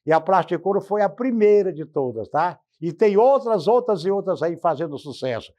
E a Plasticoro foi a primeira de todas, tá? E tem outras aí fazendo sucesso.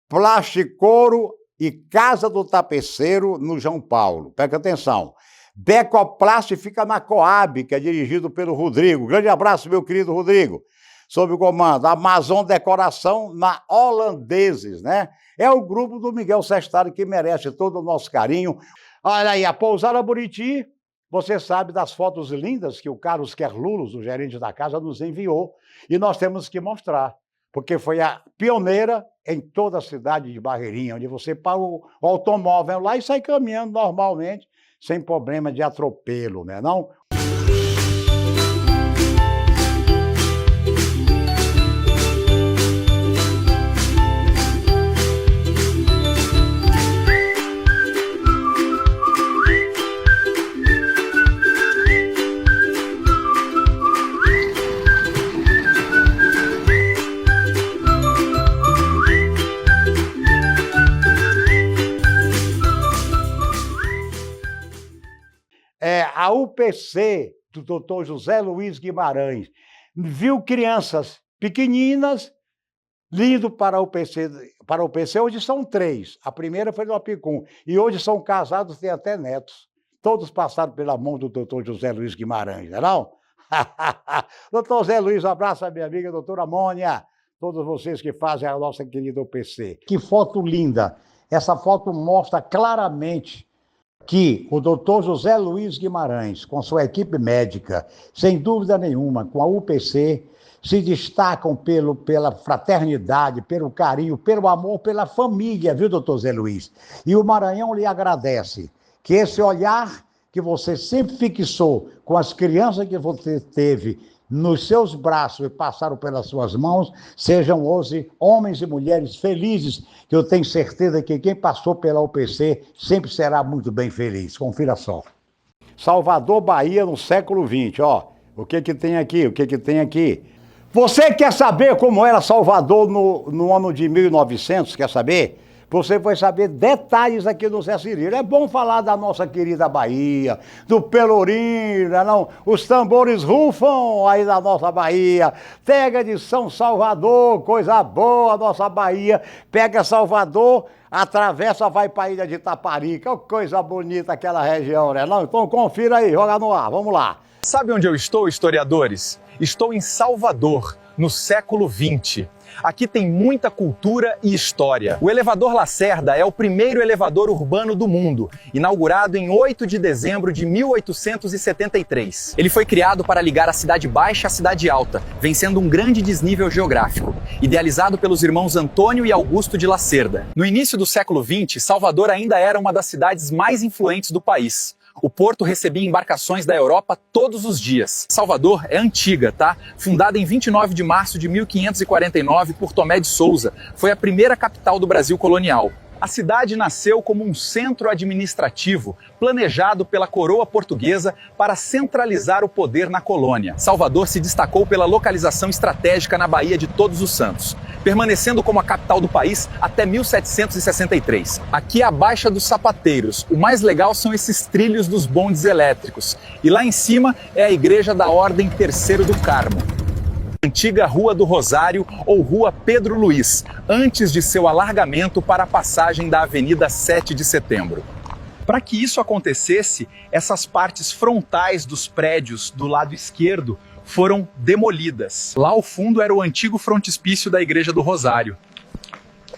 Plasticoro e Casa do Tapeceiro no João Paulo. Presta atenção. Becoplast fica na Coab, que é dirigido pelo Rodrigo. Grande abraço, meu querido Rodrigo. Sob o comando. Amazon Decoração na Holandeses, né? É o grupo do Miguel Sestari que merece todo o nosso carinho. Olha aí, a Pousada Buriti, você sabe das fotos lindas que o Carlos Kerlulos, o gerente da casa, nos enviou. E nós temos que mostrar, porque foi a pioneira em toda a cidade de Barreirinha, onde você para o automóvel lá e sai caminhando normalmente, sem problema de atropelo, né não? A UPC do Dr. José Luiz Guimarães viu crianças pequeninas indo para o UPC. Hoje são 3. A primeira foi do Apicum. E hoje são casados, têm até netos. Todos passaram pela mão do Dr. José Luiz Guimarães, não é não? Doutor Zé Luiz, um abraço à minha amiga doutora Mônia, todos vocês que fazem a nossa querida UPC. Que foto linda! Essa foto mostra claramente que o doutor José Luiz Guimarães, com sua equipe médica, sem dúvida nenhuma, com a UPC, se destacam pela fraternidade, pelo carinho, pelo amor, pela família, viu, doutor Zé Luiz? E o Maranhão lhe agradece que esse olhar que você sempre fixou com as crianças que você teve nos seus braços e passaram pelas suas mãos, sejam hoje homens e mulheres felizes, que eu tenho certeza que quem passou pela UPC sempre será muito bem feliz. Confira só. Salvador, Bahia, no século XX, ó. O que tem aqui? O que tem aqui? Você quer saber como era Salvador no ano de 1900? Quer saber? Você vai saber detalhes aqui do Zé Cirilo. É bom falar da nossa querida Bahia, do Pelourinho, não? Os tambores rufam aí da nossa Bahia. Pega de São Salvador, coisa boa, nossa Bahia. Pega Salvador, atravessa, vai para a ilha de Itaparica. Coisa bonita aquela região, né? Não? Então confira aí, joga no ar, vamos lá. Sabe onde eu estou, historiadores? Estou em Salvador, no século XX. Aqui tem muita cultura e história. O elevador Lacerda é o primeiro elevador urbano do mundo, inaugurado em 8 de dezembro de 1873. Ele foi criado para ligar a Cidade Baixa à Cidade Alta, vencendo um grande desnível geográfico, idealizado pelos irmãos Antônio e Augusto de Lacerda. No início do século XX, Salvador ainda era uma das cidades mais influentes do país. O porto recebia embarcações da Europa todos os dias. Salvador é antiga, tá? Fundada em 29 de março de 1549 por Tomé de Souza, foi a primeira capital do Brasil colonial. A cidade nasceu como um centro administrativo planejado pela coroa portuguesa para centralizar o poder na colônia. Salvador se destacou pela localização estratégica na Baía de Todos os Santos, permanecendo como a capital do país até 1763. Aqui é a Baixa dos Sapateiros. O mais legal são esses trilhos dos bondes elétricos. E lá em cima é a Igreja da Ordem Terceiro do Carmo. Antiga Rua do Rosário ou Rua Pedro Luiz, antes de seu alargamento para a passagem da Avenida 7 de Setembro. Para que isso acontecesse, essas partes frontais dos prédios do lado esquerdo foram demolidas. Lá ao fundo era o antigo frontispício da Igreja do Rosário,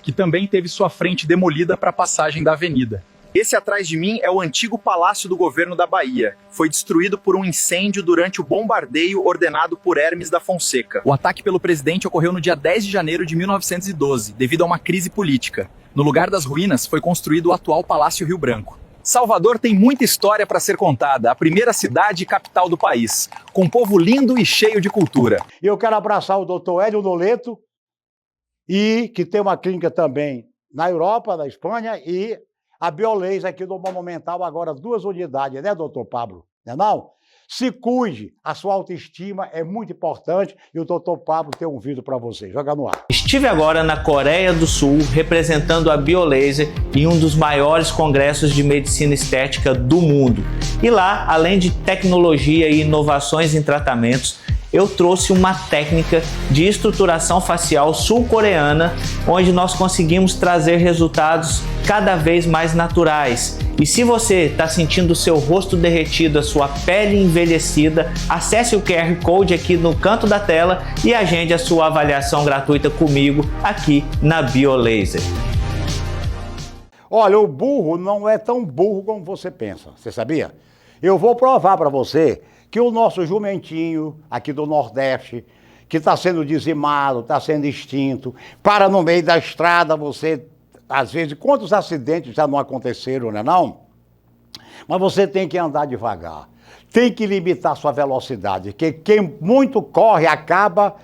que também teve sua frente demolida para a passagem da avenida. Esse atrás de mim é o antigo Palácio do Governo da Bahia. Foi destruído por um incêndio durante o bombardeio ordenado por Hermes da Fonseca. O ataque pelo presidente ocorreu no dia 10 de janeiro de 1912, devido a uma crise política. No lugar das ruínas foi construído o atual Palácio Rio Branco. Salvador tem muita história para ser contada, a primeira cidade e capital do país, com um povo lindo e cheio de cultura. E eu quero abraçar o doutor Hélio Noleto, e que tem uma clínica também na Europa, na Espanha, e a Biolês aqui do Monumental, agora 2 unidades, né, doutor Pablo? Não é não? Se cuide, a sua autoestima é muito importante e o doutor Pablo tem um vídeo para você. Joga no ar. Estive agora na Coreia do Sul representando a Biolaser em um dos maiores congressos de medicina estética do mundo. E lá, além de tecnologia e inovações em tratamentos, eu trouxe uma técnica de estruturação facial sul-coreana, onde nós conseguimos trazer resultados cada vez mais naturais. E se você está sentindo o seu rosto derretido, a sua pele envelhecida, acesse o QR Code aqui no canto da tela e agende a sua avaliação gratuita comigo aqui na BioLaser. Olha, o burro não é tão burro como você pensa, você sabia? Eu vou provar para você que o nosso jumentinho aqui do Nordeste, que está sendo dizimado, está sendo extinto, para no meio da estrada, você, às vezes, quantos acidentes já não aconteceram, né não? Mas você tem que andar devagar, tem que limitar sua velocidade, que quem muito corre acaba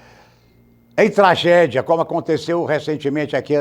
em tragédia, como aconteceu recentemente aqui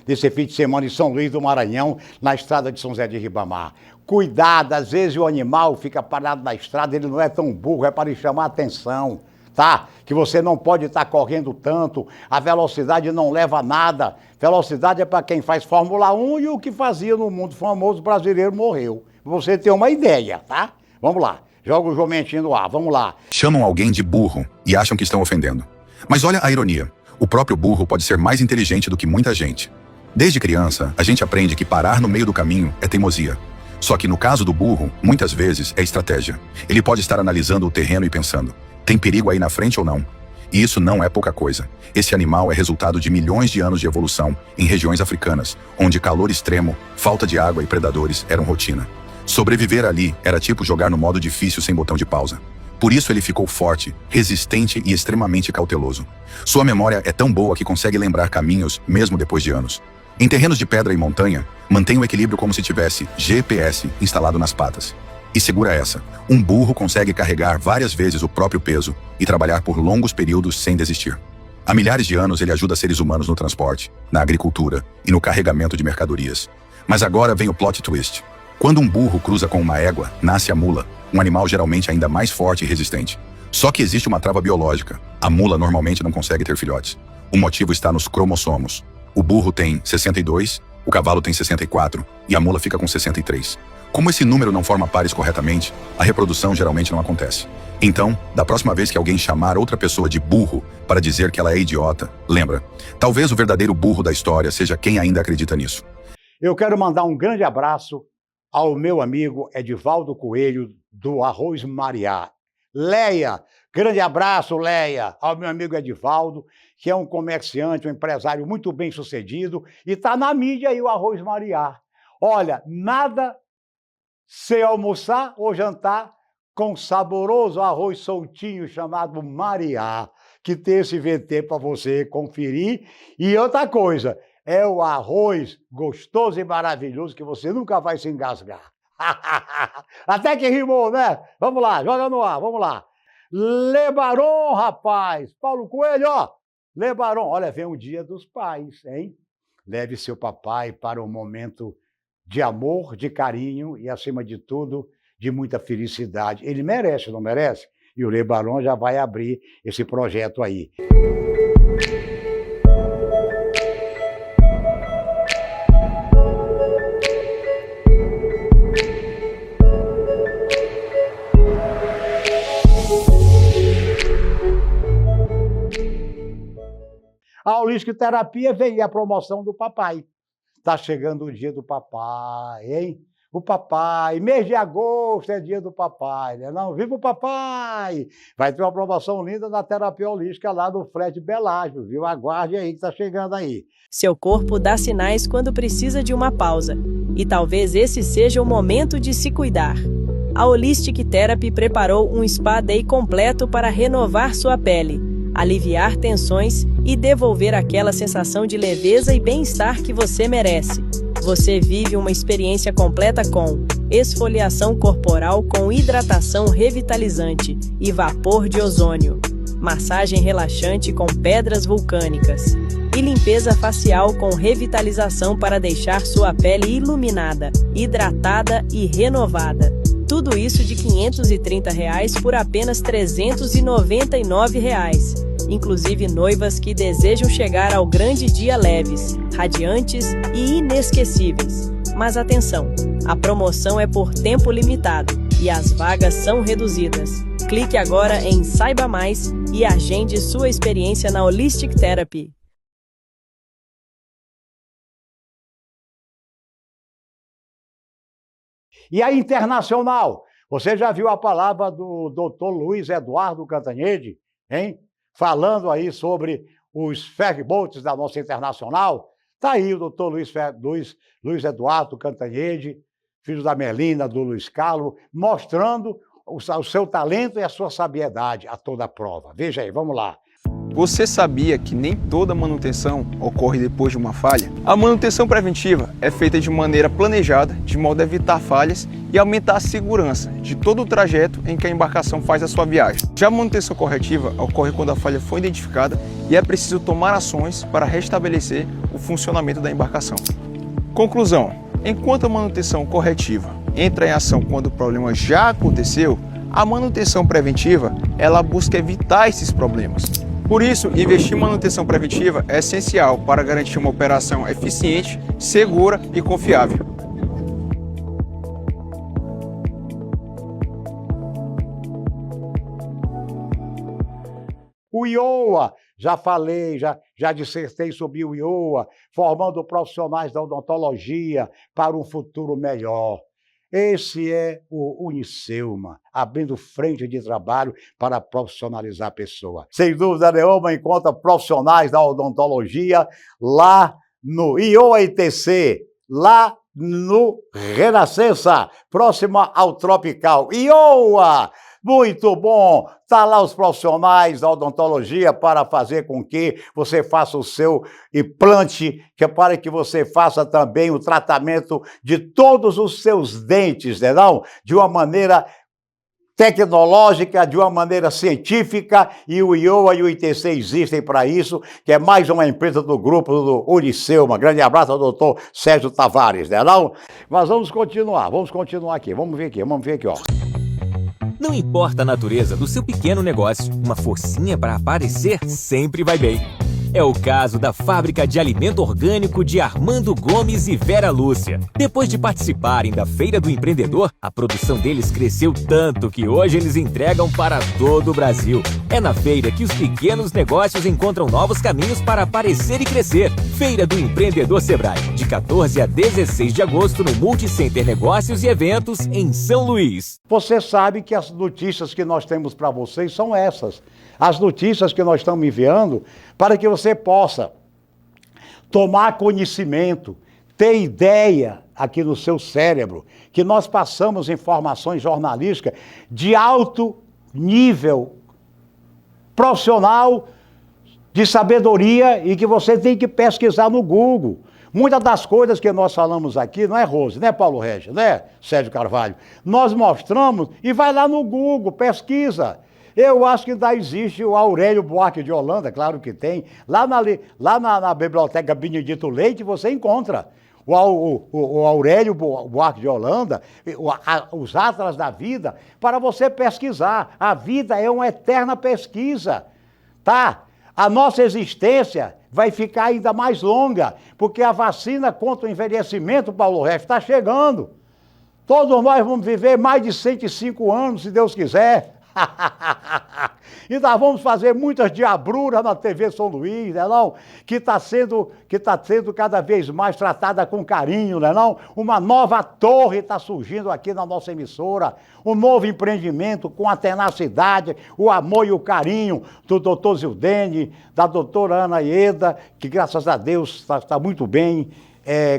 nesse fim de semana em São Luís do Maranhão, na estrada de São José de Ribamar. Cuidado, às vezes o animal fica parado na estrada, ele não é tão burro, é para lhe chamar a atenção, tá? Que você não pode estar correndo tanto, a velocidade não leva a nada. Velocidade é para quem faz Fórmula 1 e o que fazia no mundo famoso brasileiro morreu. Pra você ter uma ideia, tá? Vamos lá, joga o jumentinho no ar, vamos lá. Chamam alguém de burro e acham que estão ofendendo. Mas olha a ironia, o próprio burro pode ser mais inteligente do que muita gente. Desde criança, a gente aprende que parar no meio do caminho é teimosia. Só que no caso do burro, muitas vezes é estratégia. Ele pode estar analisando o terreno e pensando, tem perigo aí na frente ou não? E isso não é pouca coisa. Esse animal é resultado de milhões de anos de evolução em regiões africanas, onde calor extremo, falta de água e predadores eram rotina. Sobreviver ali era tipo jogar no modo difícil sem botão de pausa. Por isso ele ficou forte, resistente e extremamente cauteloso. Sua memória é tão boa que consegue lembrar caminhos mesmo depois de anos. Em terrenos de pedra e montanha, mantém o equilíbrio como se tivesse GPS instalado nas patas. E segura essa, um burro consegue carregar várias vezes o próprio peso e trabalhar por longos períodos sem desistir. Há milhares de anos ele ajuda seres humanos no transporte, na agricultura e no carregamento de mercadorias. Mas agora vem o plot twist. Quando um burro cruza com uma égua, nasce a mula, um animal geralmente ainda mais forte e resistente. Só que existe uma trava biológica. A mula normalmente não consegue ter filhotes. O motivo está nos cromossomos. O burro tem 62, o cavalo tem 64 e a mula fica com 63. Como esse número não forma pares corretamente, a reprodução geralmente não acontece. Então, da próxima vez que alguém chamar outra pessoa de burro para dizer que ela é idiota, lembra, talvez o verdadeiro burro da história seja quem ainda acredita nisso. Eu quero mandar um grande abraço ao meu amigo Edivaldo Coelho, do Arroz Mariá. Leia, grande abraço, Leia, ao meu amigo Edivaldo, que é um comerciante, um empresário muito bem sucedido, e está na mídia aí o Arroz Mariá. Olha, nada sem almoçar ou jantar com saboroso arroz soltinho chamado Mariá, que tem esse VT para você conferir. E outra coisa, é o arroz gostoso e maravilhoso que você nunca vai se engasgar. Até que rimou, né? Vamos lá, joga no ar, vamos lá. Lebaron, rapaz. Paulo Coelho, ó. Lebaron, olha, vem o Dia dos Pais, hein? Leve seu papai para um momento de amor, de carinho e, acima de tudo, de muita felicidade. Ele merece, não merece? E o Lebaron já vai abrir esse projeto aí. A Holística Terapia vem a promoção do papai. Está chegando o dia do papai, hein? O papai, mês de agosto é dia do papai, né? Não, viva o papai! Vai ter uma promoção linda na Terapia Holística lá no Fred Belágio, viu? Aguarde aí que está chegando aí. Seu corpo dá sinais quando precisa de uma pausa. E talvez esse seja o momento de se cuidar. A Holistic Therapy preparou um Spa Day completo para renovar sua pele, aliviar tensões e devolver aquela sensação de leveza e bem-estar que você merece. Você vive uma experiência completa com esfoliação corporal com hidratação revitalizante e vapor de ozônio, massagem relaxante com pedras vulcânicas e limpeza facial com revitalização para deixar sua pele iluminada, hidratada e renovada. Tudo isso de R$ 530 por apenas R$ 399, inclusive noivas que desejam chegar ao grande dia leves, radiantes e inesquecíveis. Mas atenção, a promoção é por tempo limitado e as vagas são reduzidas. Clique agora em Saiba Mais e agende sua experiência na Holistic Therapy. E a internacional? Você já viu a palavra do Dr. Luiz Eduardo Cantanhede, hein? Falando aí sobre os ferryboats da nossa internacional? Está aí o Dr. Luiz Eduardo Cantanhede, filho da Melina, do Luiz Carlos, mostrando o seu talento e a sua sabiedade a toda prova. Veja aí, vamos lá. Você sabia que nem toda manutenção ocorre depois de uma falha? A manutenção preventiva é feita de maneira planejada, de modo a evitar falhas e aumentar a segurança de todo o trajeto em que a embarcação faz a sua viagem. Já a manutenção corretiva ocorre quando a falha foi identificada e é preciso tomar ações para restabelecer o funcionamento da embarcação. Conclusão: enquanto a manutenção corretiva entra em ação quando o problema já aconteceu, a manutenção preventiva ela busca evitar esses problemas. Por isso, investir em manutenção preventiva é essencial para garantir uma operação eficiente, segura e confiável. O IOA, já falei, já dissertei sobre o IOA, formando profissionais da odontologia para um futuro melhor. Esse é o Unicelma, abrindo frente de trabalho para profissionalizar a pessoa. Sem dúvida nenhuma, encontra profissionais da odontologia lá no IOA-ITC, lá no Renascença, próxima ao Tropical. IOA! Muito bom! Está lá os profissionais da odontologia para fazer com que você faça o seu implante, que é para que você faça também o tratamento de todos os seus dentes, né, não? De uma maneira tecnológica, de uma maneira científica, e o IOA e o ITC existem para isso, que é mais uma empresa do grupo do Unicelma. Grande abraço ao doutor Sérgio Tavares, né, não? Mas vamos continuar aqui, vamos ver aqui, ó. Não importa a natureza do seu pequeno negócio, uma forcinha para aparecer sempre vai bem. É o caso da Fábrica de Alimento Orgânico de Armando Gomes e Vera Lúcia. Depois de participarem da Feira do Empreendedor, a produção deles cresceu tanto que hoje eles entregam para todo o Brasil. É na feira que os pequenos negócios encontram novos caminhos para aparecer e crescer. Feira do Empreendedor Sebrae, de 14 a 16 de agosto no Multicenter Negócios e Eventos, em São Luís. Você sabe que as notícias que nós temos para vocês são essas. As notícias que nós estamos enviando para que você possa tomar conhecimento, ter ideia aqui no seu cérebro, que nós passamos informações jornalísticas de alto nível profissional, de sabedoria, e que você tem que pesquisar no Google. Muitas das coisas que nós falamos aqui, não é Rose, né, Paulo Regis, né, Sérgio Carvalho? Nós mostramos e vai lá no Google, pesquisa. Eu acho que ainda existe o Aurélio Buarque de Holanda, claro que tem. Lá na Biblioteca Benedito Leite você encontra o Aurélio Buarque de Holanda, os Atlas da Vida, para você pesquisar. A vida é uma eterna pesquisa, tá? A nossa existência vai ficar ainda mais longa, porque a vacina contra o envelhecimento, Paulo Regis, está chegando. Todos nós vamos viver mais de 105 anos, se Deus quiser. E nós vamos fazer muitas diabruras na TV São Luís, né, não? Que está sendo cada vez mais tratada com carinho, né, não? Uma nova torre está surgindo aqui na nossa emissora, um novo empreendimento com a tenacidade, o amor e o carinho do doutor Zildene, da doutora Ana Ieda, que graças a Deus está muito bem,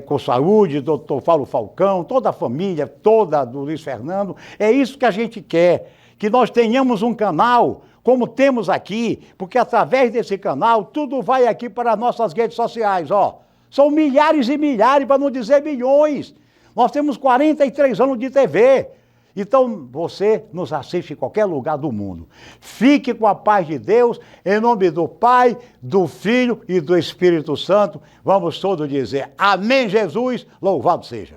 com saúde, doutor Paulo Falcão, toda a família, toda do Luiz Fernando. É isso que a gente quer, que nós tenhamos um canal, como temos aqui, porque através desse canal, tudo vai aqui para as nossas redes sociais, ó. São milhares e milhares, para não dizer milhões. Nós temos 43 anos de TV. Então, você nos assiste em qualquer lugar do mundo. Fique com a paz de Deus, em nome do Pai, do Filho e do Espírito Santo. Vamos todos dizer, amém, Jesus, louvado seja.